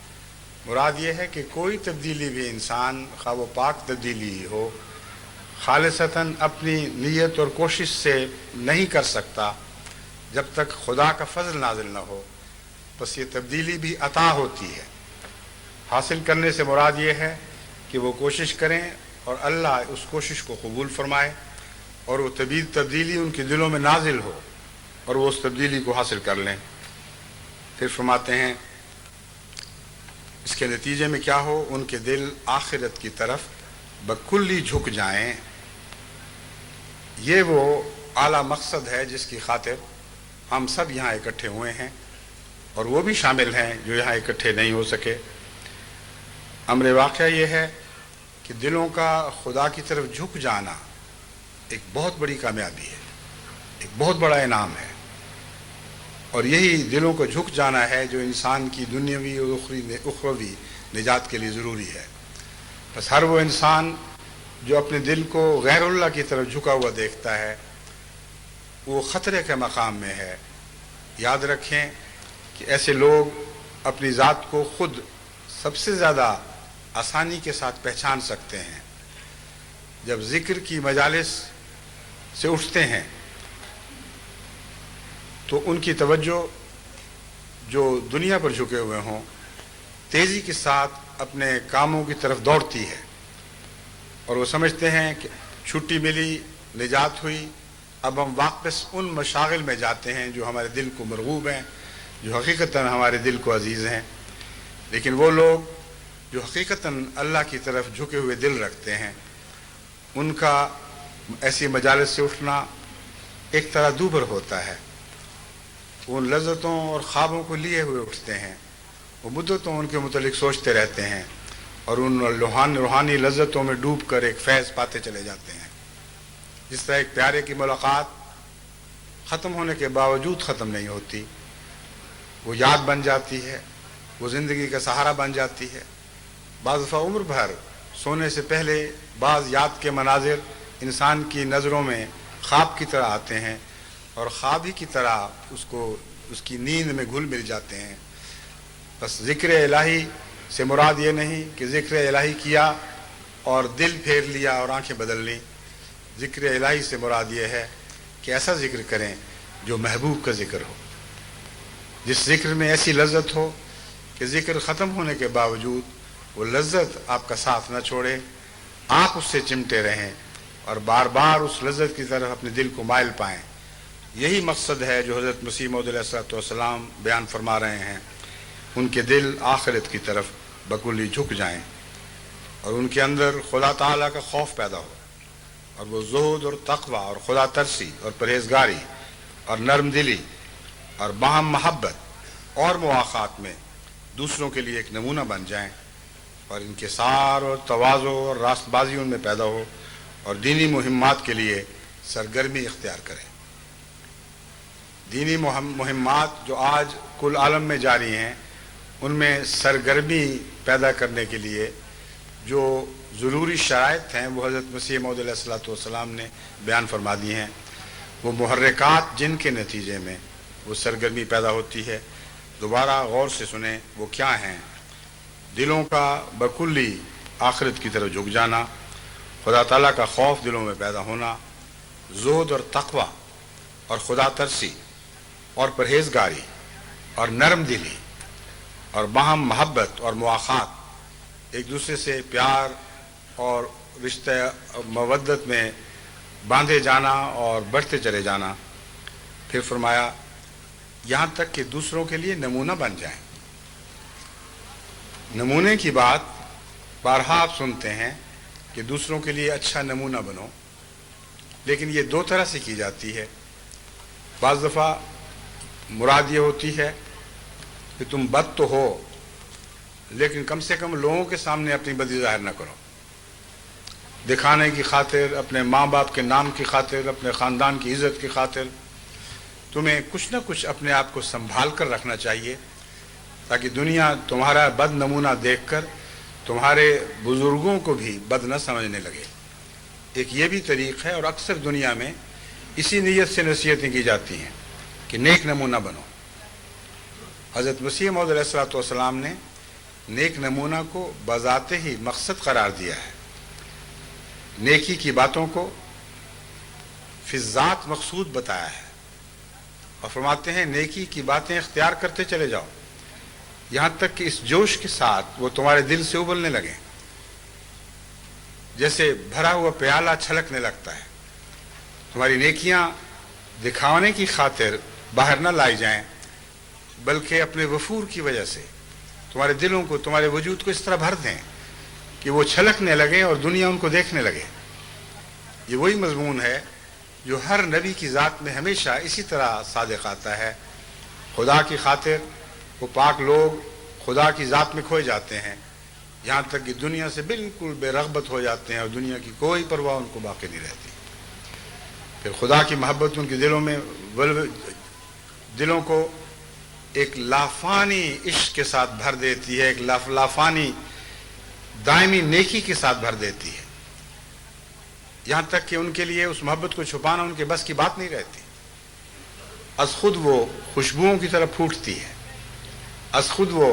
مراد یہ ہے کہ کوئی تبدیلی بھی انسان خواہ وہ پاک تبدیلی ہی ہو خالصتاً اپنی نیت اور کوشش سے نہیں کر سکتا جب تک خدا کا فضل نازل نہ ہو. بس یہ تبدیلی بھی عطا ہوتی ہے. حاصل کرنے سے مراد یہ ہے کہ وہ کوشش کریں اور اللہ اس کوشش کو قبول فرمائے اور وہ تبدیلی ان کے دلوں میں نازل ہو اور وہ اس تبدیلی کو حاصل کر لیں. پھر فرماتے ہیں اس کے نتیجے میں کیا ہو، ان کے دل آخرت کی طرف بکلی جھک جائیں۔ یہ وہ اعلیٰ مقصد ہے جس کی خاطر ہم سب یہاں اکٹھے ہوئے ہیں، اور وہ بھی شامل ہیں جو یہاں اکٹھے نہیں ہو سکے۔ امر واقعہ یہ ہے کہ دلوں کا خدا کی طرف جھک جانا ایک بہت بڑی کامیابی ہے، ایک بہت بڑا انعام ہے، اور یہی دلوں کو جھک جانا ہے جو انسان کی دنیاوی اور اخروی نجات کے لیے ضروری ہے۔ بس ہر وہ انسان جو اپنے دل کو غیر اللہ کی طرف جھکا ہوا دیکھتا ہے وہ خطرے کے مقام میں ہے۔ یاد رکھیں کہ ایسے لوگ اپنی ذات کو خود سب سے زیادہ آسانی کے ساتھ پہچان سکتے ہیں جب ذکر کی مجالس سے اٹھتے ہیں تو ان کی توجہ جو دنیا پر جھکے ہوئے ہوں تیزی کے ساتھ اپنے کاموں کی طرف دوڑتی ہے، اور وہ سمجھتے ہیں کہ چھٹی ملی، نجات ہوئی، اب ہم واپس ان مشاغل میں جاتے ہیں جو ہمارے دل کو مرغوب ہیں، جو حقیقتاً ہمارے دل کو عزیز ہیں۔ لیکن وہ لوگ جو حقیقتاً اللہ کی طرف جھکے ہوئے دل رکھتے ہیں ان کا ایسی مجالس سے اٹھنا ایک طرح دوبر ہوتا ہے۔ ان لذتوں اور خوابوں کو لیے ہوئے اٹھتے ہیں، وہ مدتوں ان کے متعلق سوچتے رہتے ہیں اور ان روحانی لذتوں میں ڈوب کر ایک فیض پاتے چلے جاتے ہیں۔ جس طرح ایک پیارے کی ملاقات ختم ہونے کے باوجود ختم نہیں ہوتی، وہ یاد بن جاتی ہے، وہ زندگی کا سہارا بن جاتی ہے۔ بعض دفعہ عمر بھر سونے سے پہلے بعض یاد کے مناظر انسان کی نظروں میں خواب کی طرح آتے ہیں، اور خواب ہی کی طرح اس کی نیند میں گھل مل جاتے ہیں۔ بس ذکر الہی سے مراد یہ نہیں کہ ذکر الہی کیا اور دل پھیر لیا اور آنکھیں بدل لیں۔ ذکر الہی سے مراد یہ ہے کہ ایسا ذکر کریں جو محبوب کا ذکر ہو، جس ذکر میں ایسی لذت ہو کہ ذکر ختم ہونے کے باوجود وہ لذت آپ کا ساتھ نہ چھوڑے، آپ اس سے چمٹے رہیں اور بار بار اس لذت کی طرف اپنے دل کو مائل پائیں۔ یہی مقصد ہے جو حضرت مسیح موعود علیہ الصلوۃ والسلام بیان فرما رہے ہیں۔ ان کے دل آخرت کی طرف بکلی جھک جائیں اور ان کے اندر خدا تعالیٰ کا خوف پیدا ہو، اور وہ زہد اور تقوی اور خدا ترسی اور پرہیزگاری اور نرم دلی اور باہم محبت اور مواخات میں دوسروں کے لیے ایک نمونہ بن جائیں، اور انکسار اور تواضع اور راست بازی ان میں پیدا ہو، اور دینی مہمات کے لیے سرگرمی اختیار کریں۔ دینی مہمات جو آج کل عالم میں جاری ہیں ان میں سرگرمی پیدا کرنے کے لیے جو ضروری شرائط ہیں وہ حضرت مسیح موعود علیہ الصلوۃ والسلام نے بیان فرما دی ہیں۔ وہ محرکات جن کے نتیجے میں وہ سرگرمی پیدا ہوتی ہے، دوبارہ غور سے سنیں وہ کیا ہیں۔ دلوں کا بکلی آخرت کی طرف جھک جانا، خدا تعالیٰ کا خوف دلوں میں پیدا ہونا، زہد اور تقوی اور خدا ترسی اور پرہیزگاری اور نرم دلی اور باہم محبت اور مواخات، ایک دوسرے سے پیار اور رشتہ مودت میں باندھے جانا اور بڑھتے چلے جانا۔ پھر فرمایا یہاں تک کہ دوسروں کے لیے نمونہ بن جائیں۔ نمونے کی بات بارہا آپ سنتے ہیں کہ دوسروں کے لیے اچھا نمونہ بنو، لیکن یہ دو طرح سے کی جاتی ہے۔ بعض دفعہ مراد یہ ہوتی ہے کہ تم بد تو ہو لیکن کم سے کم لوگوں کے سامنے اپنی بدی ظاہر نہ کرو، دکھانے کی خاطر، اپنے ماں باپ کے نام کی خاطر، اپنے خاندان کی عزت کی خاطر تمہیں کچھ نہ کچھ اپنے آپ کو سنبھال کر رکھنا چاہیے تاکہ دنیا تمہارا بد نمونہ دیکھ کر تمہارے بزرگوں کو بھی بد نہ سمجھنے لگے۔ ایک یہ بھی طریق ہے، اور اکثر دنیا میں اسی نیت سے نصیحتیں کی جاتی ہیں کہ نیک نمونہ بنو۔ حضرت مسیح موعود علیہ الصلوۃ والسلام نے نیک نمونہ کو بذات ہی مقصد قرار دیا ہے، نیکی کی باتوں کو فی الذات مقصود بتایا ہے، اور فرماتے ہیں نیکی کی باتیں اختیار کرتے چلے جاؤ یہاں تک کہ اس جوش کے ساتھ وہ تمہارے دل سے ابلنے لگیں، جیسے بھرا ہوا پیالہ چھلکنے لگتا ہے۔ تمہاری نیکیاں دکھانے کی خاطر باہر نہ لائی جائیں بلکہ اپنے غفور کی وجہ سے تمہارے دلوں کو، تمہارے وجود کو اس طرح بھر دیں کہ وہ چھلکنے لگیں اور دنیا ان کو دیکھنے لگے۔ یہ وہی مضمون ہے جو ہر نبی کی ذات میں ہمیشہ اسی طرح صادق آتا ہے۔ خدا کی خاطر وہ پاک لوگ خدا کی ذات میں کھوئے جاتے ہیں، یہاں تک کہ دنیا سے بالکل بے رغبت ہو جاتے ہیں اور دنیا کی کوئی پرواہ ان کو باقی نہیں رہتی۔ پھر خدا کی محبت ان کے دلوں کو ایک لافانی عشق کے ساتھ بھر دیتی ہے، ایک لافانی دائمی نیکی کے ساتھ بھر دیتی ہے، یہاں تک کہ ان کے لیے اس محبت کو چھپانا ان کے بس کی بات نہیں رہتی۔ از خود وہ خوشبوؤں کی طرح پھوٹتی ہے، از خود وہ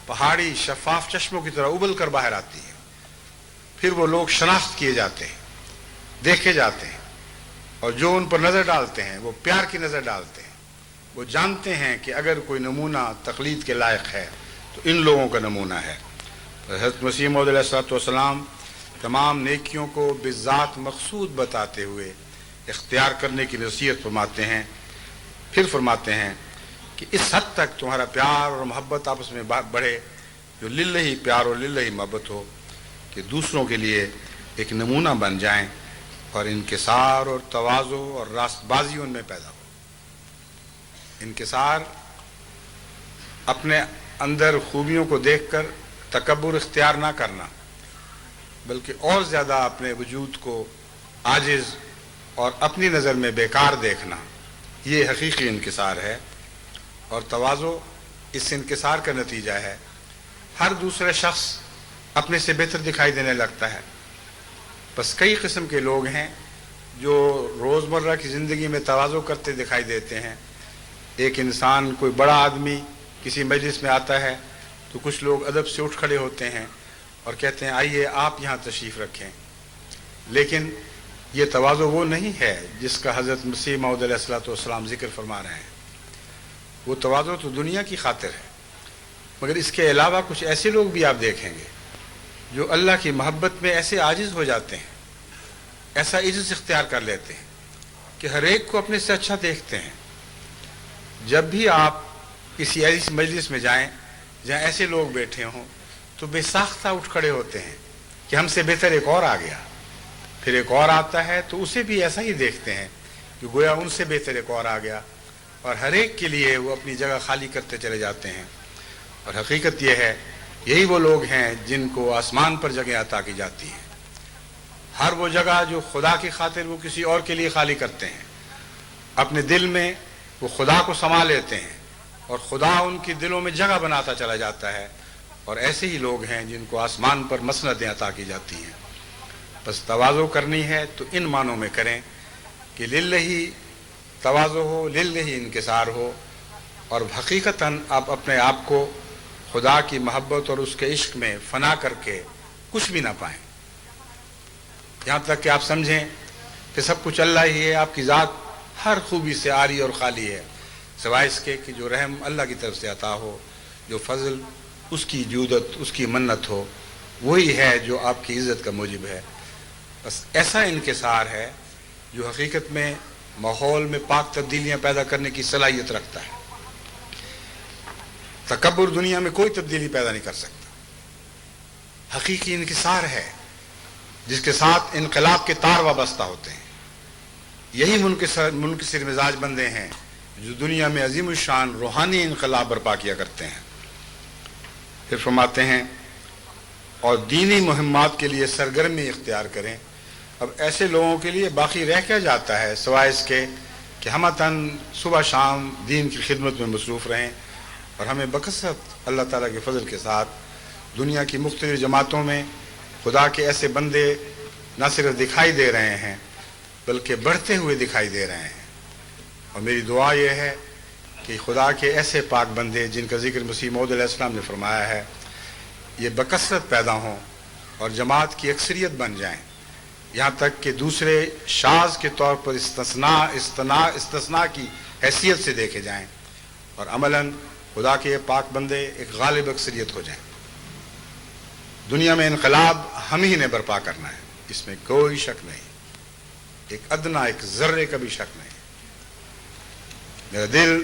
پہاڑی شفاف چشموں کی طرح ابل کر باہر آتی ہے۔ پھر وہ لوگ شناخت کیے جاتے ہیں، دیکھے جاتے ہیں، اور جو ان پر نظر ڈالتے ہیں وہ پیار کی نظر ڈالتے ہیں۔ وہ جانتے ہیں کہ اگر کوئی نمونہ تقلید کے لائق ہے تو ان لوگوں کا نمونہ ہے۔ حضرت مسیح موعود علیہ الصلوۃ والسلام تمام نیکیوں کو بذات مقصود بتاتے ہوئے اختیار کرنے کی نصیحت فرماتے ہیں۔ پھر فرماتے ہیں کہ اس حد تک تمہارا پیار اور محبت آپس میں بڑھے جو للہ پیار اور للہ محبت ہو کہ دوسروں کے لیے ایک نمونہ بن جائیں اور انکسار اور تواضع اور راست بازی ان میں پیدا ہو۔ انکسار اپنے اندر خوبیوں کو دیکھ کر تکبر اختیار نہ کرنا، بلکہ اور زیادہ اپنے وجود کو عاجز اور اپنی نظر میں بیکار دیکھنا، یہ حقیقی انکسار ہے۔ اور تواضع اس انکسار کا نتیجہ ہے۔ ہر دوسرا شخص اپنے سے بہتر دکھائی دینے لگتا ہے۔ بس کئی قسم کے لوگ ہیں جو روزمرہ کی زندگی میں تواضع کرتے دکھائی دیتے ہیں۔ ایک انسان، کوئی بڑا آدمی کسی مجلس میں آتا ہے تو کچھ لوگ ادب سے اٹھ کھڑے ہوتے ہیں اور کہتے ہیں آئیے آپ یہاں تشریف رکھیں، لیکن یہ تواضع وہ نہیں ہے جس کا حضرت مسیح موعود علیہ الصلوۃ والسلام ذکر فرما رہے ہیں۔ وہ تواضع تو دنیا کی خاطر ہے، مگر اس کے علاوہ کچھ ایسے لوگ بھی آپ دیکھیں گے جو اللہ کی محبت میں ایسے عاجز ہو جاتے ہیں، ایسا عجز اختیار کر لیتے ہیں کہ ہر ایک کو اپنے سے اچھا دیکھتے ہیں۔ جب بھی آپ کسی ایسی مجلس میں جائیں جہاں ایسے لوگ بیٹھے ہوں تو بے ساختہ اٹھ کھڑے ہوتے ہیں کہ ہم سے بہتر ایک اور آ گیا۔ پھر ایک اور آتا ہے تو اسے بھی ایسا ہی دیکھتے ہیں کہ گویا ان سے بہتر ایک اور آ گیا، اور ہر ایک کے لیے وہ اپنی جگہ خالی کرتے چلے جاتے ہیں۔ اور حقیقت یہ ہے یہی وہ لوگ ہیں جن کو آسمان پر جگہ عطا کی جاتی ہے۔ ہر وہ جگہ جو خدا کی خاطر وہ کسی اور کے لیے خالی کرتے ہیں، اپنے دل میں وہ خدا کو سما لیتے ہیں اور خدا ان کے دلوں میں جگہ بناتا چلا جاتا ہے۔ اور ایسے ہی لوگ ہیں جن کو آسمان پر مسندیں عطا کی جاتی ہیں۔ بس تواضع کرنی ہے تو ان معنوں میں کریں کہ للہ تواضع ہو، للہ انکسار ہو، اور حقیقتاً آپ اپنے آپ کو خدا کی محبت اور اس کے عشق میں فنا کر کے کچھ بھی نہ پائیں، یہاں تک کہ آپ سمجھیں کہ سب کچھ اللہ ہی ہے، آپ کی ذات ہر خوبی سے عاری اور خالی ہے، سوائے اس کے کہ جو رحم اللہ کی طرف سے عطا ہو، جو فضل اس کی جودت، اس کی منت ہو، وہی ہے جو آپ کی عزت کا موجب ہے۔ بس ایسا انکسار ہے جو حقیقت میں ماحول میں پاک تبدیلیاں پیدا کرنے کی صلاحیت رکھتا ہے۔ تکبر دنیا میں کوئی تبدیلی پیدا نہیں کر سکتا۔ حقیقی انکسار ہے جس کے ساتھ انقلاب کے تار وابستہ ہوتے ہیں۔ یہی منکسر مزاج بندے ہیں جو دنیا میں عظیم الشان روحانی انقلاب برپا کیا کرتے ہیں۔ پھر فرماتے ہیں اور دینی مہمات کے لیے سرگرمی اختیار کریں۔ اب ایسے لوگوں کے لیے باقی رہ کیا جاتا ہے سوائے اس کے کہ ہم صبح شام دین کی خدمت میں مصروف رہیں، اور ہمیں بکثرت اللہ تعالیٰ کے فضل کے ساتھ دنیا کی مختلف جماعتوں میں خدا کے ایسے بندے نہ صرف دکھائی دے رہے ہیں بلکہ بڑھتے ہوئے دکھائی دے رہے ہیں۔ اور میری دعا یہ ہے کہ خدا کے ایسے پاک بندے جن کا ذکر مسیح موعود علیہ السلام نے فرمایا ہے یہ بکثرت پیدا ہوں اور جماعت کی اکثریت بن جائیں، یہاں تک کہ دوسرے شاذ کے طور پر استثناء کی حیثیت سے دیکھے جائیں، اور عملاً خدا کے یہ پاک بندے ایک غالب اکثریت ہو جائیں۔ دنیا میں انقلاب ہم ہی نے برپا کرنا ہے، اس میں کوئی شک نہیں، ایک ادنا ایک ذرے کا بھی شک نہیں۔ میرا دل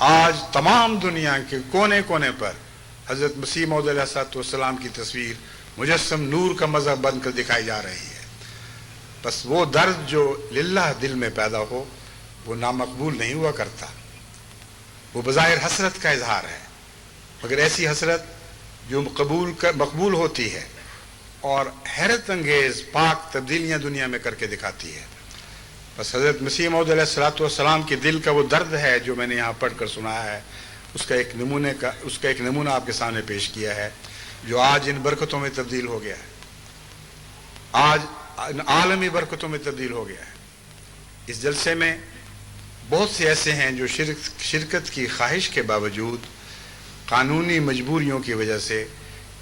آج تمام دنیا کے کونے کونے پر حضرت مسیح موعود علیہ السلام کی تصویر مجسم نور کا مذہب بن کر دکھائی جا رہی ہے. بس وہ درد جو للہ دل میں پیدا ہو وہ نامقبول نہیں ہوا کرتا. وہ بظاہر حسرت کا اظہار ہے، مگر ایسی حسرت جو مقبول ہوتی ہے اور حیرت انگیز پاک تبدیلیاں دنیا میں کر کے دکھاتی ہے. بس حضرت مسیح موعود علیہ السلام کے دل کا وہ درد ہے جو میں نے یہاں پڑھ کر سنایا ہے، اس کا ایک نمونہ آپ کے سامنے پیش کیا ہے، جو آج ان برکتوں میں تبدیل ہو گیا ہے، آج عالمی برکتوں میں تبدیل ہو گیا ہے. اس جلسے میں بہت سے ایسے ہیں جو شرکت کی خواہش کے باوجود قانونی مجبوریوں کی وجہ سے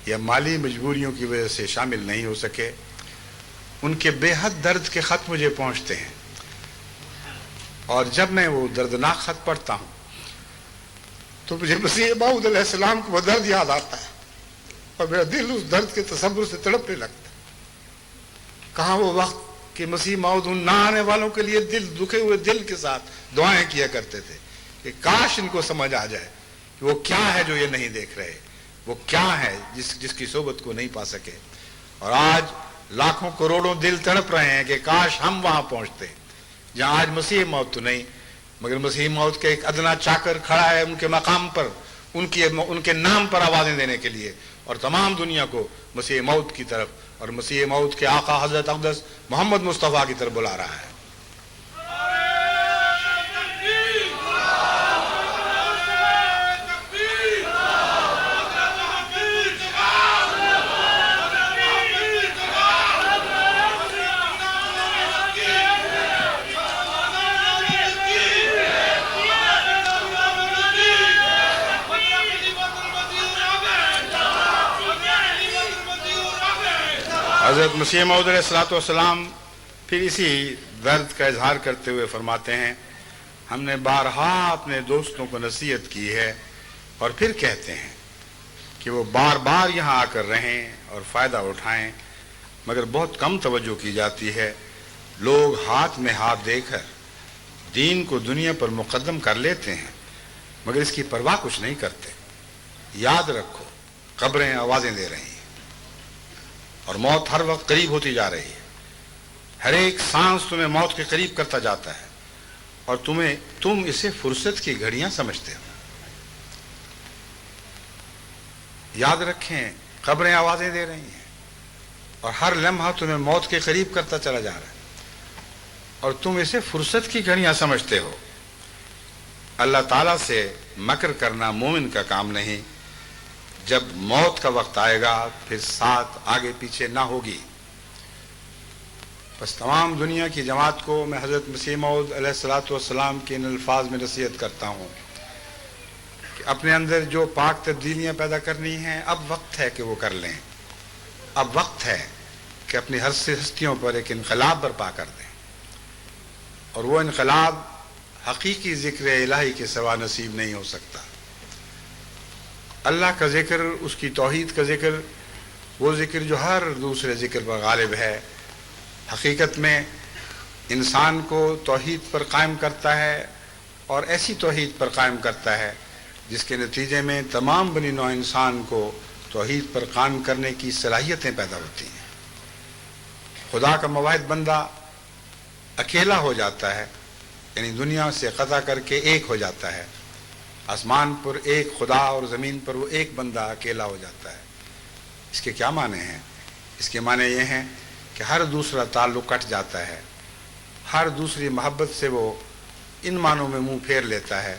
یا مالی مجبوریوں کی وجہ سے شامل نہیں ہو سکے. ان کے بے حد درد کے خط مجھے پہنچتے ہیں، اور جب میں وہ دردناک خط پڑھتا ہوں تو مجھے مسیح موعود علیہ السلام کو وہ درد یاد آتا ہے اور میرا دل اس درد کے تصور سے تڑپنے لگتا ہے. کہاں وہ وقت کہ مسیح موعود ان نہ آنے والوں کے لیے دکھے ہوئے دل کے ساتھ دعائیں کیا کرتے تھے کہ کاش ان کو سمجھ آ جائے کہ وہ کیا ہے جو یہ نہیں دیکھ رہے، وہ کیا ہے جس کی صحبت کو نہیں پا سکے. اور آج لاکھوں کروڑوں دل تڑپ رہے ہیں کہ کاش ہم وہاں پہنچتے جہاں آج مسیح موعود تو نہیں مگر مسیح موعود کے ایک ادنا چاکر کھڑا ہے ان کے مقام پر، ان کے نام پر آوازیں دینے کے لیے، اور تمام دنیا کو مسیح موعود کی طرف اور مسیح موعود کے آقا حضرت اقدس محمد مصطفیٰ کی طرف بلا رہا ہے. حضرت مسیح موعود علیہ السلام پھر اسی درد کا اظہار کرتے ہوئے فرماتے ہیں، ہم نے بارہا اپنے دوستوں کو نصیحت کی ہے اور پھر کہتے ہیں کہ وہ بار بار یہاں آ کر رہیں اور فائدہ اٹھائیں، مگر بہت کم توجہ کی جاتی ہے. لوگ ہاتھ میں ہاتھ دے کر دین کو دنیا پر مقدم کر لیتے ہیں مگر اس کی پرواہ کچھ نہیں کرتے. یاد رکھو، قبریں آوازیں دے رہی ہیں اور موت ہر وقت قریب ہوتی جا رہی ہے. ہر ایک سانس تمہیں موت کے قریب کرتا جاتا ہے اور تم اسے فرصت کی گھڑیاں سمجھتے ہو. یاد رکھیں، قبریں آوازیں دے رہی ہیں اور ہر لمحہ تمہیں موت کے قریب کرتا چلا جا رہا ہے اور تم اسے فرصت کی گھڑیاں سمجھتے ہو. اللہ تعالیٰ سے مکر کرنا مومن کا کام نہیں. جب موت کا وقت آئے گا پھر ساتھ آگے پیچھے نہ ہوگی. بس تمام دنیا کی جماعت کو میں حضرت مسیح موعود علیہ السلام کے ان الفاظ میں نصیحت کرتا ہوں کہ اپنے اندر جو پاک تبدیلیاں پیدا کرنی ہیں اب وقت ہے کہ وہ کر لیں. اب وقت ہے کہ اپنی ہستیوں پر ایک انقلاب برپا کر دیں، اور وہ انقلاب حقیقی ذکر الہی کے سوا نصیب نہیں ہو سکتا. اللہ کا ذکر، اس کی توحید کا ذکر، وہ ذکر جو ہر دوسرے ذکر پر غالب ہے، حقیقت میں انسان کو توحید پر قائم کرتا ہے اور ایسی توحید پر قائم کرتا ہے جس کے نتیجے میں تمام بنی نوع انسان کو توحید پر قائم کرنے کی صلاحیتیں پیدا ہوتی ہیں. خدا کا موحد بندہ اکیلا ہو جاتا ہے، یعنی دنیا سے قطع کر کے ایک ہو جاتا ہے. آسمان پر ایک خدا اور زمین پر وہ ایک بندہ اکیلا ہو جاتا ہے. اس کے کیا معنی ہیں؟ اس کے معنی یہ ہیں کہ ہر دوسرا تعلق کٹ جاتا ہے، ہر دوسری محبت سے وہ ان معنوں میں منہ پھیر لیتا ہے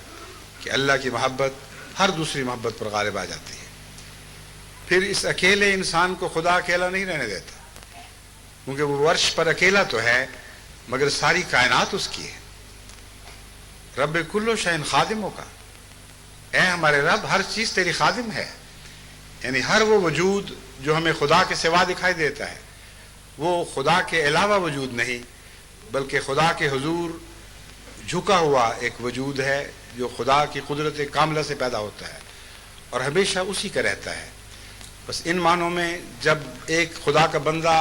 کہ اللہ کی محبت ہر دوسری محبت پر غالب آ جاتی ہے. پھر اس اکیلے انسان کو خدا اکیلا نہیں رہنے دیتا، کیونکہ وہ عرش پر اکیلا تو ہے مگر ساری کائنات اس کی ہے. رب کل شیء خادموں کا، اے ہمارے رب ہر چیز تیری خادم ہے. یعنی ہر وہ وجود جو ہمیں خدا کے سوا دکھائی دیتا ہے وہ خدا کے علاوہ وجود نہیں بلکہ خدا کے حضور جھکا ہوا ایک وجود ہے جو خدا کی قدرت کاملہ سے پیدا ہوتا ہے اور ہمیشہ اسی کا رہتا ہے. بس ان معنوں میں جب ایک خدا کا بندہ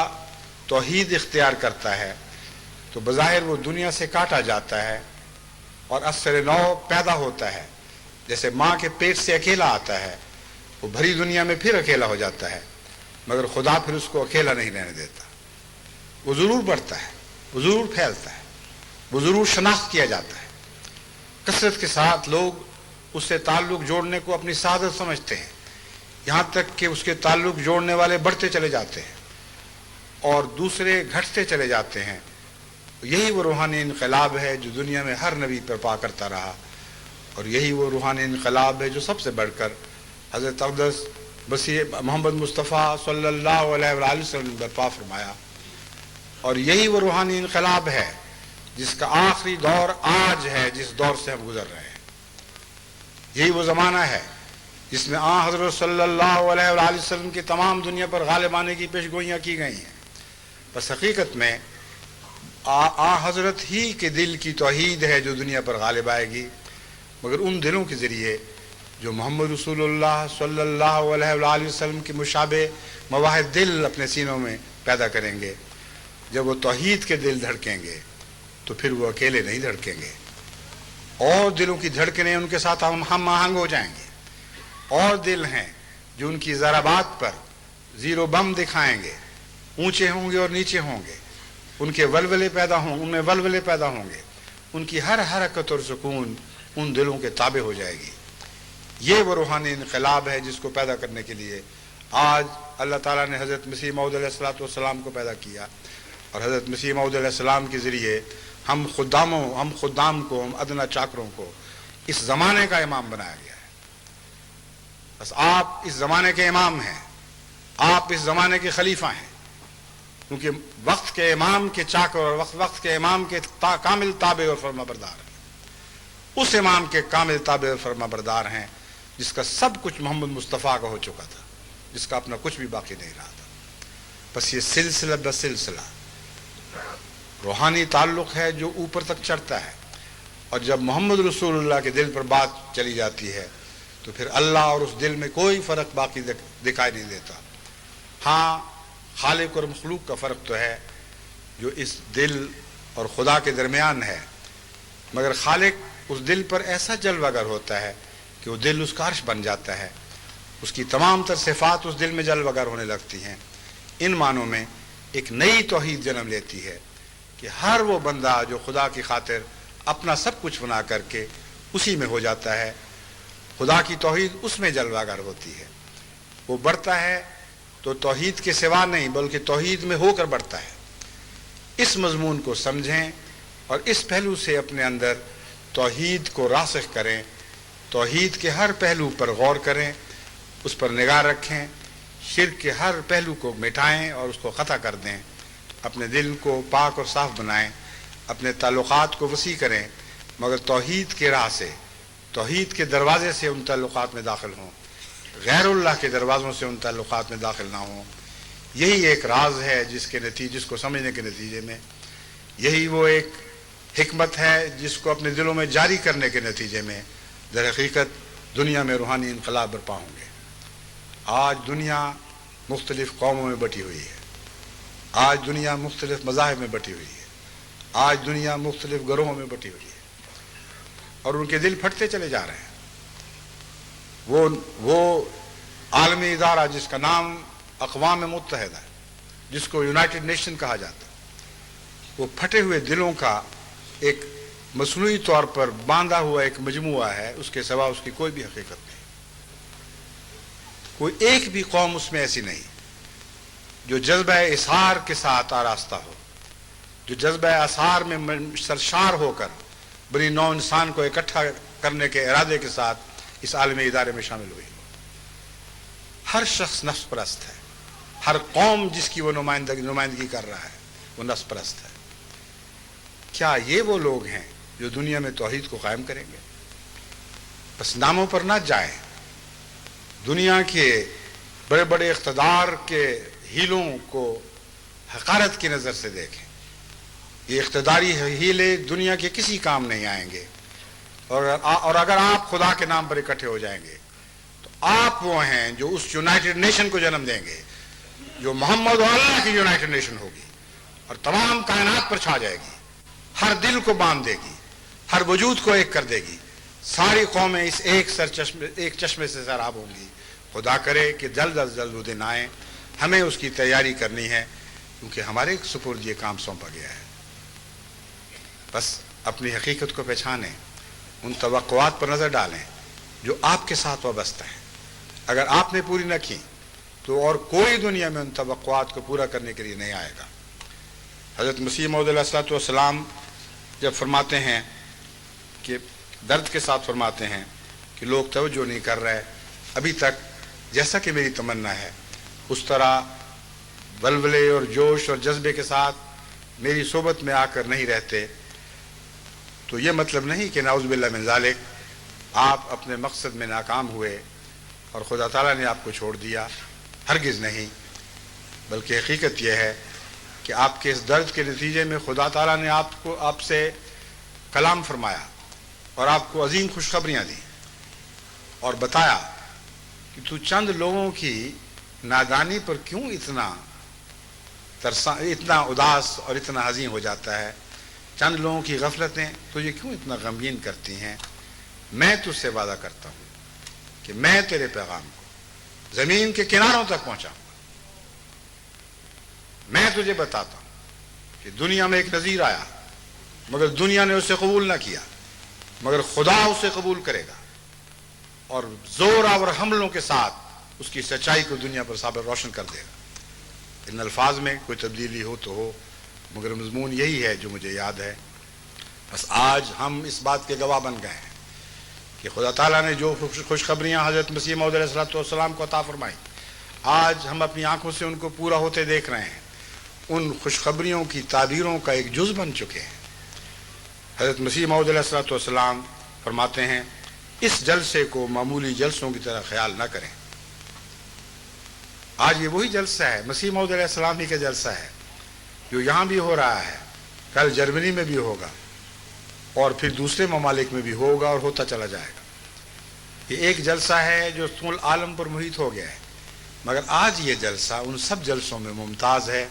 توحید اختیار کرتا ہے تو بظاہر وہ دنیا سے کاٹا جاتا ہے اور اثر نو پیدا ہوتا ہے، جیسے ماں کے پیٹ سے اکیلا آتا ہے وہ بھری دنیا میں پھر اکیلا ہو جاتا ہے، مگر خدا پھر اس کو اکیلا نہیں رہنے دیتا، وہ ضرور بڑھتا ہے، وہ ضرور پھیلتا ہے، وہ ضرور شناخت کیا جاتا ہے۔ کثرت کے ساتھ لوگ اس سے تعلق جوڑنے کو اپنی سعادت سمجھتے ہیں، یہاں تک کہ اس کے تعلق جوڑنے والے بڑھتے چلے جاتے ہیں اور دوسرے گھٹتے چلے جاتے ہیں۔ یہی وہ روحانی انقلاب ہے جو دنیا میں ہر نبی برپا کرتا رہا، اور یہی وہ روحانی انقلاب ہے جو سب سے بڑھ کر حضرت اقدس مسیح محمد مصطفیٰ صلی اللہ علیہ وآلہ وسلم نے برپا فرمایا، اور یہی وہ روحانی انقلاب ہے جس کا آخری دور آج ہے، جس دور سے ہم گزر رہے ہیں۔ یہی وہ زمانہ ہے جس میں حضرت صلی اللہ علیہ وآلہ وسلم کی تمام دنیا پر غالب آنے کی پیشگوئیاں کی گئی ہیں۔ بس حقیقت میں حضرت ہی کے دل کی توحید ہے جو دنیا پر غالب آئے گی، مگر ان دلوں کے ذریعے جو محمد رسول اللہ صلی اللہ علیہ وآلہ وسلم کے مشابہ مواحد دل اپنے سینوں میں پیدا کریں گے۔ جب وہ توحید کے دل دھڑکیں گے تو پھر وہ اکیلے نہیں دھڑکیں گے، اور دلوں کی دھڑکنیں ان کے ساتھ ہم آہنگ ہو جائیں گے، اور دل ہیں جو ان کی ضربات پر زیرو بم دکھائیں گے، اونچے ہوں گے اور نیچے ہوں گے، ان میں ولولے پیدا ہوں گے، ان کی ہر حرکت اور سکون ان دلوں کے تابع ہو جائے گی۔ یہ وہ روحانی انقلاب ہے جس کو پیدا کرنے کے لیے آج اللہ تعالیٰ نے حضرت مسیح موعود علیہ السلام کو پیدا کیا، اور حضرت مسیح موعود علیہ السلام کے ذریعے ہم خدام کو، ہم ادنا چاکروں کو اس زمانے کا امام بنایا گیا ہے۔ بس آپ اس زمانے کے امام ہیں، آپ اس زمانے کے خلیفہ ہیں، کیونکہ وقت کے امام کے چاکر اور وقت کے امام کے کامل تابع اور فرما بردار ہیں۔ اس امام کے کامل تابع اور فرما بردار ہیں جس کا سب کچھ محمد مصطفیٰ کا ہو چکا تھا، جس کا اپنا کچھ بھی باقی نہیں رہا تھا۔ بس یہ سلسلہ بسلسلہ روحانی تعلق ہے جو اوپر تک چڑھتا ہے، اور جب محمد رسول اللہ کے دل پر بات چلی جاتی ہے تو پھر اللہ اور اس دل میں کوئی فرق باقی دکھائی نہیں دیتا۔ ہاں، خالق اور مخلوق کا فرق تو ہے جو اس دل اور خدا کے درمیان ہے، مگر خالق اس دل پر ایسا جلوہ گر ہوتا ہے کہ وہ دل اس کا عرش بن جاتا ہے، اس کی تمام تر صفات اس دل میں جلوہ گر ہونے لگتی ہیں۔ ان معنوں میں ایک نئی توحید جنم لیتی ہے کہ ہر وہ بندہ جو خدا کی خاطر اپنا سب کچھ بنا کر کے اسی میں ہو جاتا ہے، خدا کی توحید اس میں جلوہ گر ہوتی ہے۔ وہ بڑھتا ہے تو توحید کے سوا نہیں بلکہ توحید میں ہو کر بڑھتا ہے۔ اس مضمون کو سمجھیں اور اس پہلو سے اپنے اندر توحید کو راسخ کریں، توحید کے ہر پہلو پر غور کریں، اس پر نگاہ رکھیں، شرک کے ہر پہلو کو مٹائیں اور اس کو قطع کر دیں، اپنے دل کو پاک اور صاف بنائیں، اپنے تعلقات کو وسیع کریں، مگر توحید کے راہ سے، توحید کے دروازے سے ان تعلقات میں داخل ہوں، غیر اللہ کے دروازوں سے ان تعلقات میں داخل نہ ہوں۔ یہی ایک راز ہے جس کو سمجھنے کے نتیجے میں، یہی وہ ایک حکمت ہے جس کو اپنے دلوں میں جاری کرنے کے نتیجے میں در حقیقت دنیا میں روحانی انقلاب برپا ہوں گے۔ آج دنیا مختلف قوموں میں بٹی ہوئی ہے، آج دنیا مختلف مذاہب میں بٹی ہوئی ہے، آج دنیا مختلف گروہوں میں بٹی ہوئی ہے، اور ان کے دل پھٹتے چلے جا رہے ہیں۔ وہ عالمی ادارہ جس کا نام اقوام متحدہ ہے، جس کو یونائٹڈ نیشن کہا جاتا ہے، وہ پھٹے ہوئے دلوں کا ایک مصنوعی طور پر باندھا ہوا ایک مجموعہ ہے، اس کے سوا اس کی کوئی بھی حقیقت نہیں۔ کوئی ایک بھی قوم اس میں ایسی نہیں جو جذبہ اظہار کے ساتھ آراستہ ہو، جو جذبہ اظہار میں سرشار ہو کر بنی نوع انسان کو اکٹھا کرنے کے ارادے کے ساتھ اس عالمی ادارے میں شامل ہوئی۔ ہر شخص نفس پرست ہے، ہر قوم جس کی وہ نمائندگی کر رہا ہے وہ نفس پرست ہے۔ کیا یہ وہ لوگ ہیں جو دنیا میں توحید کو قائم کریں گے؟ بس ناموں پر نہ جائیں، دنیا کے بڑے بڑے اقتدار کے ہیلوں کو حقارت کی نظر سے دیکھیں۔ یہ اقتداری ہیلے دنیا کے کسی کام نہیں آئیں گے، اور اگر آپ خدا کے نام پر اکٹھے ہو جائیں گے تو آپ وہ ہیں جو اس یونائٹڈ نیشن کو جنم دیں گے، جو محمد و اللہ کی یونائٹڈ نیشن ہوگی اور تمام کائنات پر چھا جائے گی، ہر دل کو باندھ دے گی، ہر وجود کو ایک کر دے گی، ساری قومیں اس ایک چشمے سے سیراب ہوں گی. خدا کرے کہ جلد از جلد وہ دن آئیں. ہمیں اس کی تیاری کرنی ہے کیونکہ ہمارے سپرد یہ کام سونپا گیا ہے. بس اپنی حقیقت کو پہچانیں, ان توقعات پر نظر ڈالیں جو آپ کے ساتھ وابستہ ہیں. اگر آپ نے پوری نہ کی تو اور کوئی دنیا میں ان توقعات کو پورا کرنے کے لیے نہیں آئے گا. حضرت مسیح موعود علیہ الصلوۃ والسلام جب فرماتے ہیں کہ درد کے ساتھ فرماتے ہیں کہ لوگ توجہ نہیں کر رہے ابھی تک جیسا کہ میری تمنا ہے, اس طرح ولولے اور جوش اور جذبے کے ساتھ میری صحبت میں آ کر نہیں رہتے, تو یہ مطلب نہیں کہ نعوذ باللہ من ذالک آپ اپنے مقصد میں ناکام ہوئے اور خدا تعالیٰ نے آپ کو چھوڑ دیا. ہرگز نہیں, بلکہ حقیقت یہ ہے کہ آپ کے اس درد کے نتیجے میں خدا تعالیٰ نے آپ سے کلام فرمایا اور آپ کو عظیم خوشخبریاں دیں اور بتایا کہ تو چند لوگوں کی نادانی پر کیوں اتنا اداس اور اتنا حزین ہو جاتا ہے, چند لوگوں کی غفلتیں تجھے کیوں اتنا غمگین کرتی ہیں. میں تجھ سے وعدہ کرتا ہوں کہ میں تیرے پیغام کو زمین کے کناروں تک پہنچاؤں گا. میں تجھے بتاتا ہوں کہ دنیا میں ایک نذیر آیا مگر دنیا نے اسے قبول نہ کیا, مگر خدا اسے قبول کرے گا اور زور آور حملوں کے ساتھ اس کی سچائی کو دنیا پر ثابت روشن کر دے گا. ان الفاظ میں کوئی تبدیلی ہو تو ہو, مگر مضمون یہی ہے جو مجھے یاد ہے. بس آج ہم اس بات کے گواہ بن گئے ہیں کہ خدا تعالیٰ نے جو خوشخبریاں حضرت مسیح موعود علیہ الصلوۃ والسلام کو عطا فرمائی, آج ہم اپنی آنکھوں سے ان کو پورا ہوتے دیکھ رہے ہیں. ان خوشخبریوں کی تعبیروں کا ایک جز بن چکے ہیں. حضرت مسیح موعود علیہ الصلوۃ والسلام فرماتے ہیں اس جلسے کو معمولی جلسوں کی طرح خیال نہ کریں. آج یہ وہی جلسہ ہے, مسیح موعود علیہ السلام ہی کا جلسہ ہے جو یہاں بھی ہو رہا ہے, کل جرمنی میں بھی ہوگا اور پھر دوسرے ممالک میں بھی ہوگا اور ہوتا چلا جائے گا. یہ ایک جلسہ ہے جو کل عالم پر محیط ہو گیا ہے, مگر آج یہ جلسہ ان سب جلسوں میں ممتاز ہے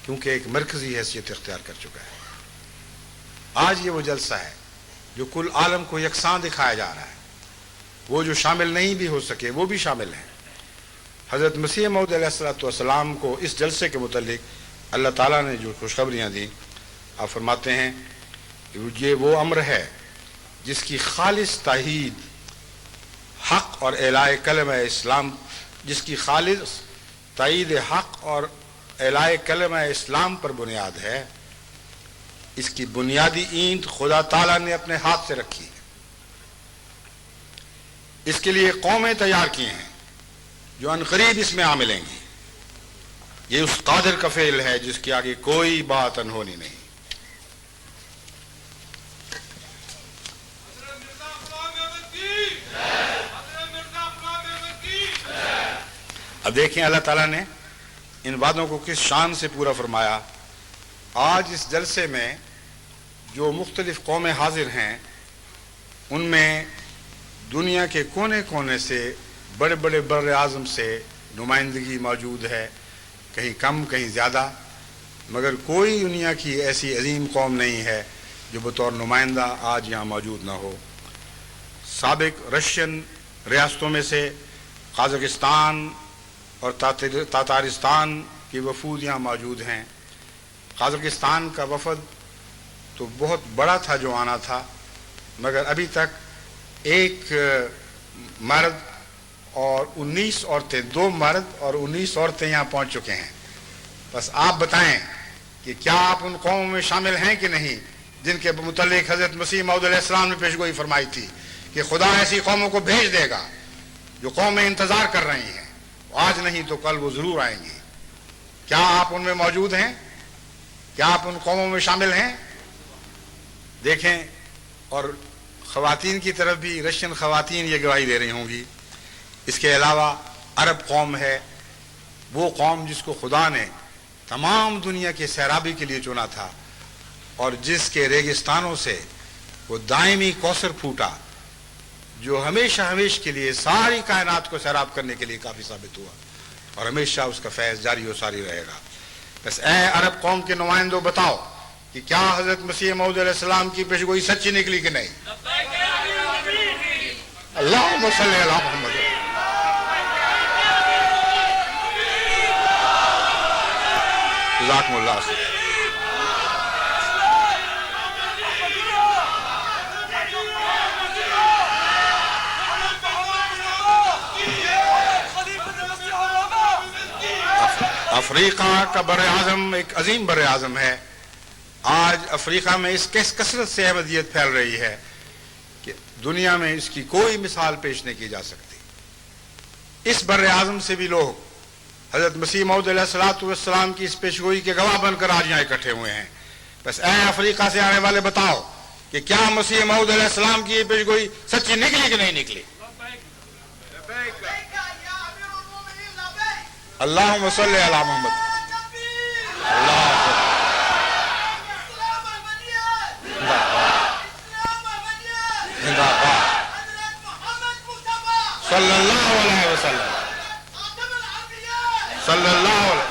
کیونکہ ایک مرکزی حیثیت اختیار کر چکا ہے. آج یہ وہ جلسہ ہے جو کل عالم کو یکساں دکھایا جا رہا ہے. وہ جو شامل نہیں بھی ہو سکے وہ بھی شامل ہیں. حضرت مسیح موعود علیہ الصلوۃ والسلام کو اس جلسے کے متعلق اللہ تعالیٰ نے جو خوشخبریاں دیں, آپ فرماتے ہیں کہ یہ وہ امر ہے جس کی خالص تائید حق اور اعلاء کلمہ اسلام, جس کی خالص تائید حق اور اعلاء کلمہ اسلام پر بنیاد ہے. اس کی بنیادی اینٹ خدا تعالیٰ نے اپنے ہاتھ سے رکھی ہے. اس کے لیے قومیں تیار کی ہیں جو عنقریب اس میں آ ملیں گی. یہ اس قادر کا فعل ہے جس کے آگے کوئی بات انہونی نہیں. اب دیکھیں اللہ تعالیٰ نے ان وعدوں کو کس شان سے پورا فرمایا. آج اس جلسے میں جو مختلف قومیں حاضر ہیں ان میں دنیا کے کونے کونے سے بڑے بڑے بر اعظم سے نمائندگی موجود ہے, کہیں کم کہیں زیادہ, مگر کوئی دنیا کی ایسی عظیم قوم نہیں ہے جو بطور نمائندہ آج یہاں موجود نہ ہو. سابق رشین ریاستوں میں سے قازقستان اور تاتارستان کی وفود یہاں موجود ہیں. قازقستان کا وفد تو بہت بڑا تھا جو آنا تھا, مگر ابھی تک ایک مرد اور 19 عورتیں, 2 مرد اور 19 عورتیں یہاں پہنچ چکے ہیں. بس آپ بتائیں کہ کیا آپ ان قوموں میں شامل ہیں کہ نہیں جن کے متعلق حضرت مسیح موعود علیہ السلام نے پیشگوئی فرمائی تھی کہ خدا ایسی قوموں کو بھیج دے گا جو قومیں انتظار کر رہی ہیں, آج نہیں تو کل وہ ضرور آئیں گی. کیا آپ ان میں موجود ہیں؟ کیا آپ ان قوموں میں شامل ہیں؟ دیکھیں, اور خواتین کی طرف بھی رشین خواتین یہ گواہی دے رہی ہوں گی. اس کے علاوہ عرب قوم ہے, وہ قوم جس کو خدا نے تمام دنیا کے سیرابی کے لیے چنا تھا اور جس کے ریگستانوں سے وہ دائمی کوثر پھوٹا جو ہمیشہ کے لیے ساری کائنات کو سیراب کرنے کے لیے کافی ثابت ہوا اور ہمیشہ اس کا فیض جاری و ساری رہے گا. بس اے عرب قوم کے نمائندوں بتاؤ کہ کیا حضرت مسیح موعود علیہ السلام کی پیشگوئی سچی نکلی کہ نہیں؟ اللهم صل علی محمد. جزاکم اللہ خیر. افریقہ کا بر اعظم ایک عظیم بر اعظم ہے. آج افریقہ میں اس کثرت سے احمدیت پھیل رہی ہے کہ دنیا میں اس کی کوئی مثال پیش نہیں کی جا سکتی. اس بر اعظم سے بھی لوگ حضرت مسیح موعود علیہ الصلوۃ والسلام کی اس پیشگوئی کے گواہ بن کر آج یہاں اکٹھے ہوئے ہیں. بس اے افریقہ سے آنے والے بتاؤ کہ کیا مسیح موعود علیہ السلام کی یہ پیشگوئی سچی نکلی کہ نہیں نکلی؟ اللہم صلی علی محمد. صلی اللہ علیہ وسلم. صلی اللہ علیہ.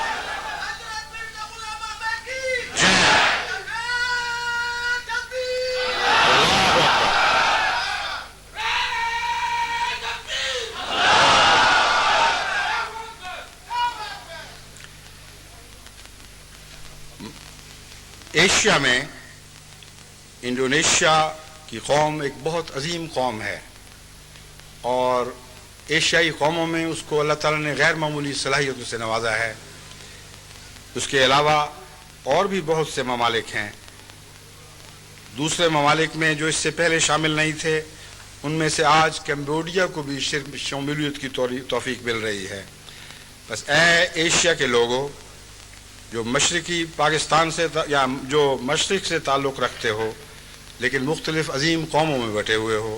ایشیا میں انڈونیشیا کی قوم ایک بہت عظیم قوم ہے اور ایشیائی قوموں میں اس کو اللہ تعالیٰ نے غیر معمولی صلاحیتوں سے نوازا ہے. اس کے علاوہ اور بھی بہت سے ممالک ہیں. دوسرے ممالک میں جو اس سے پہلے شامل نہیں تھے ان میں سے آج کمبوڈیا کو بھی شمولیت کی توفیق مل رہی ہے. بس اے ایشیا کے لوگوں جو مشرقی پاکستان سے یا جو مشرق سے تعلق رکھتے ہو لیکن مختلف عظیم قوموں میں بٹے ہوئے ہو،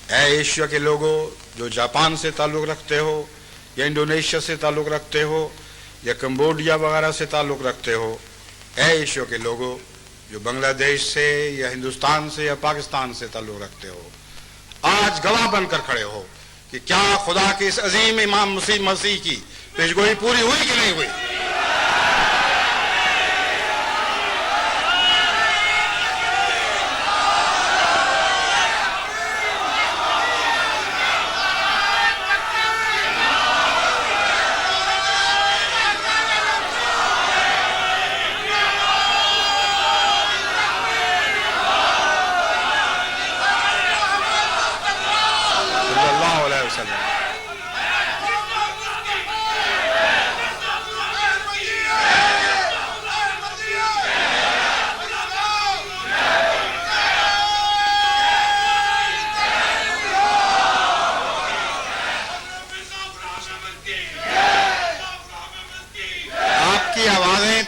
اے ایشیا کے لوگوں جو جاپان سے تعلق رکھتے ہو یا انڈونیشیا سے تعلق رکھتے ہو یا کمبوڈیا وغیرہ سے تعلق رکھتے ہو، اے ایشیا کے لوگوں جو بنگلہ دیش سے یا ہندوستان سے یا پاکستان سے تعلق رکھتے ہو، آج گواہ بن کر کھڑے ہو کہ کیا خدا کے اس عظیم امام مسیح کی پیشگوئی پوری ہوئی کہ نہیں ہوئی؟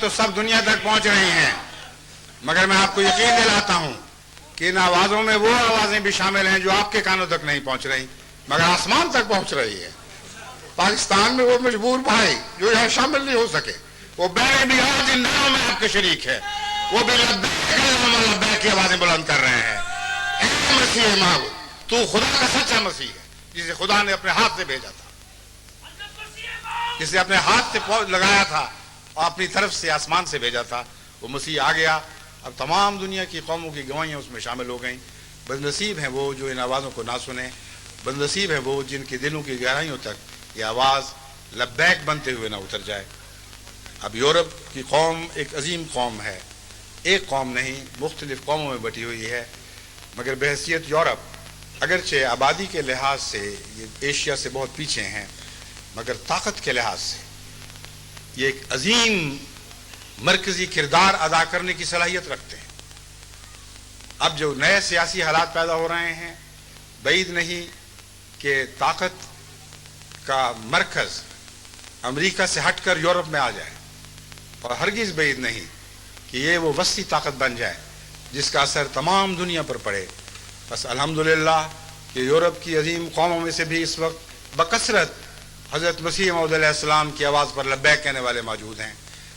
تو سب دنیا تک پہنچ رہی ہیں، مگر میں آپ کو یقین دلاتا ہوں کہ ان آوازوں میں وہ آوازیں بھی شامل ہیں جو آپ کے کانوں تک نہیں پہنچ رہی مگر آسمان تک پہنچ رہی ہے. پاکستان میں وہ مجبور بھائی جو یہاں شامل نہیں ہو سکے، وہ بہرے بھی آج ان ناموں میں آپ کے شریک ہے، وہ بھی لبیک کی آوازیں بلند کر رہے ہیں. اے مسیح موعود، تو خدا کا سچا مسیح ہے جسے خدا نے اپنے ہاتھ سے بھیجا تھا، جسے اپنے ہاتھ سے لگایا تھا اور اپنی طرف سے آسمان سے بھیجا تھا. وہ مسیح آ گیا. اب تمام دنیا کی قوموں کی گواہیاں اس میں شامل ہو گئیں. بد نصیب ہیں وہ جو ان آوازوں کو نہ سنیں، بد نصیب ہیں وہ جن کے دلوں کی گہرائیوں تک یہ آواز لبیک بنتے ہوئے نہ اتر جائے. اب یورپ کی قوم ایک عظیم قوم ہے، ایک قوم نہیں، مختلف قوموں میں بٹی ہوئی ہے، مگر بحیثیت یورپ اگرچہ آبادی کے لحاظ سے یہ ایشیا سے بہت پیچھے ہیں، مگر طاقت کے لحاظ سے یہ ایک عظیم مرکزی کردار ادا کرنے کی صلاحیت رکھتے ہیں. اب جو نئے سیاسی حالات پیدا ہو رہے ہیں، بعید نہیں کہ طاقت کا مرکز امریکہ سے ہٹ کر یورپ میں آ جائے، اور ہرگز بعید نہیں کہ یہ وہ وسیع طاقت بن جائے جس کا اثر تمام دنیا پر پڑے. بس الحمدللہ کہ یورپ کی عظیم قوموں میں سے بھی اس وقت بکثرت حضرت مسیح موعود علیہ السلام کی آواز پر لبیک کہنے والے موجود ہیں.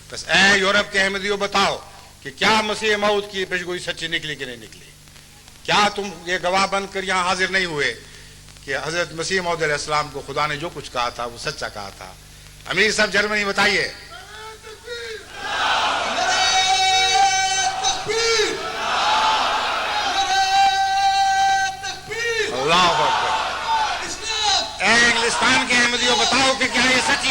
بس اے یورپ کے احمدیوں بتاؤ کہ کیا مسیح موعود کی پیشگوئی سچی نکلی کہ نہیں نکلی؟ کیا تم یہ گواہ بن کر یہاں حاضر نہیں ہوئے کہ حضرت مسیح موعود علیہ السلام کو خدا نے جو کچھ کہا تھا وہ سچا کہا تھا؟ امیر صاحب جرمنی بتائیے. اللہ اکبر.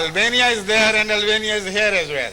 Albania is there and Albania is here as well.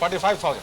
45,000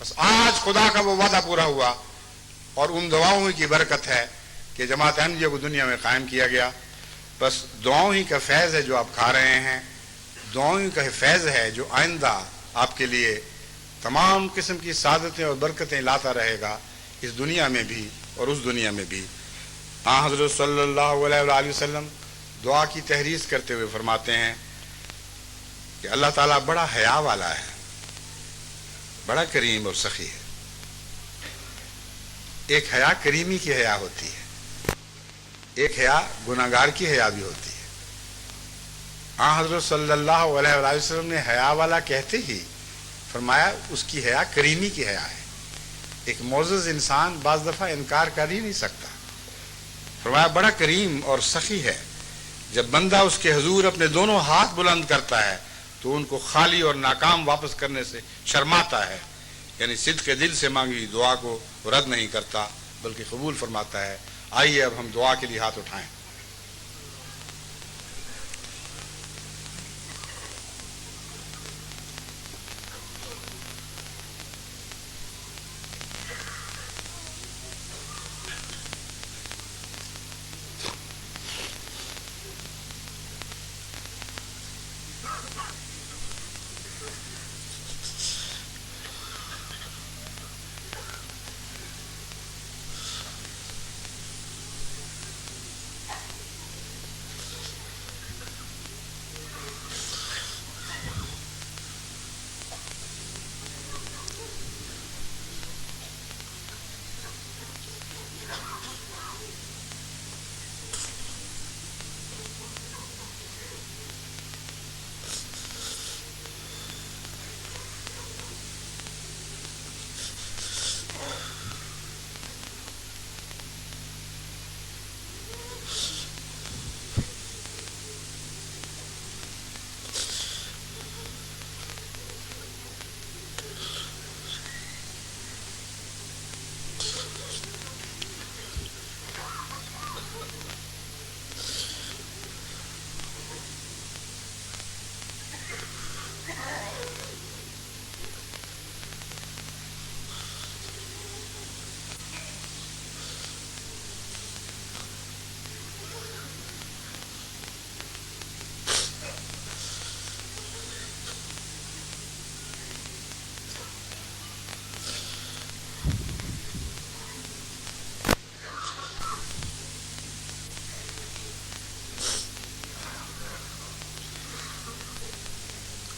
بس آج خدا کا وہ وعدہ پورا ہوا اور ان دعاؤں کی برکت ہے کہ جماعت احمدیہ کو دنیا میں قائم کیا گیا. بس دعاؤں ہی کا فیض ہے جو آپ کھا رہے ہیں, دعاؤں ہی کا فیض ہے جو آئندہ آپ کے لیے تمام قسم کی سعادتیں اور برکتیں لاتا رہے گا, اس دنیا میں بھی اور اس دنیا میں بھی. حضرت صلی اللہ علیہ وآلہ وسلم دعا کی تحریض کرتے ہوئے فرماتے ہیں کہ اللہ تعالیٰ بڑا حیا والا ہے, بڑا کریم اور سخی ہے. ایک حیا کریمی کی حیا ہوتی ہے, ایک حیا گناہگار کی حیا بھی ہوتی ہے. حضرت صلی اللہ علیہ وآلہ وسلم نے حیا والا کہتے ہی فرمایا اس کی حیا کریمی کی حیا ہے. ایک معزز انسان بعض دفعہ انکار کر ہی نہیں سکتا. فرمایا بڑا کریم اور سخی ہے, جب بندہ اس کے حضور اپنے دونوں ہاتھ بلند کرتا ہے تو ان کو خالی اور ناکام واپس کرنے سے شرماتا ہے, یعنی صدق دل سے مانگی ہوئی دعا کو رد نہیں کرتا بلکہ قبول فرماتا ہے. آئیے اب ہم دعا کے لیے ہاتھ اٹھائیں.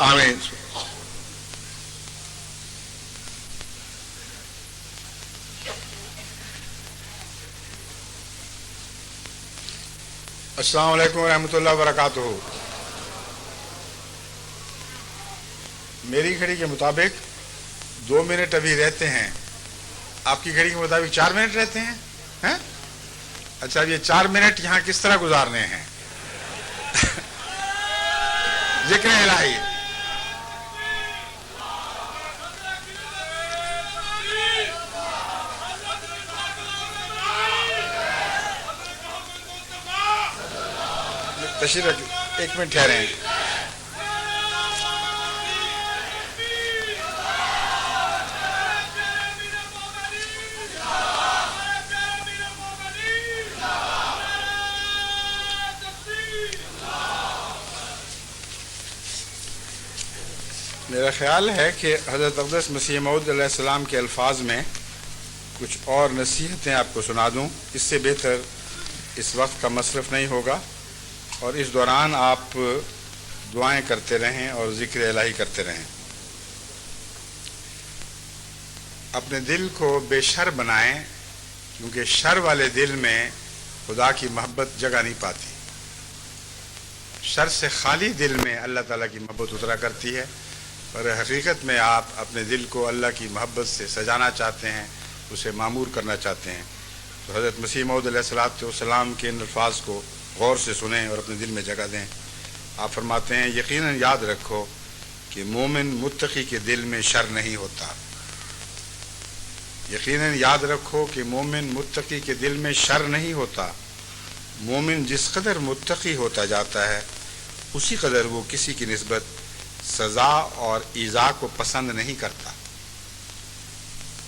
آمین. السلام علیکم ورحمۃ اللہ وبرکاتہ. میری گھڑی کے مطابق 2 منٹ ابھی رہتے ہیں, آپ کی گھڑی کے مطابق 4 منٹ رہتے ہیں. اچھا, اب یہ 4 منٹ یہاں کس طرح گزارنے ہیں؟ ذکر الہی. تشریف رکھیں, 1 منٹ ٹھہریں. میرا خیال ہے کہ حضرت اقدس مسیح موعود علیہ السلام کے الفاظ میں کچھ اور نصیحتیں آپ کو سنا دوں, اس سے بہتر اس وقت کا مصرف نہیں ہوگا. اور اس دوران آپ دعائیں کرتے رہیں اور ذکر الہی کرتے رہیں. اپنے دل کو بے شر بنائیں, کیونکہ شر والے دل میں خدا کی محبت جگہ نہیں پاتی. شر سے خالی دل میں اللہ تعالیٰ کی محبت اترا کرتی ہے, پر حقیقت میں آپ اپنے دل کو اللہ کی محبت سے سجانا چاہتے ہیں, اسے معمور کرنا چاہتے ہیں. تو حضرت مسیح موعود علیہ السلام کے ان الفاظ کو غور سے سنیں اور اپنے دل میں جگہ دیں. آپ فرماتے ہیں, یقیناً یاد رکھو کہ مومن متقی کے دل میں شر نہیں ہوتا. یقیناً یاد رکھو کہ مومن متقی کے دل میں شر نہیں ہوتا. مومن جس قدر متقی ہوتا جاتا ہے اسی قدر وہ کسی کی نسبت سزا اور ایذا کو پسند نہیں کرتا.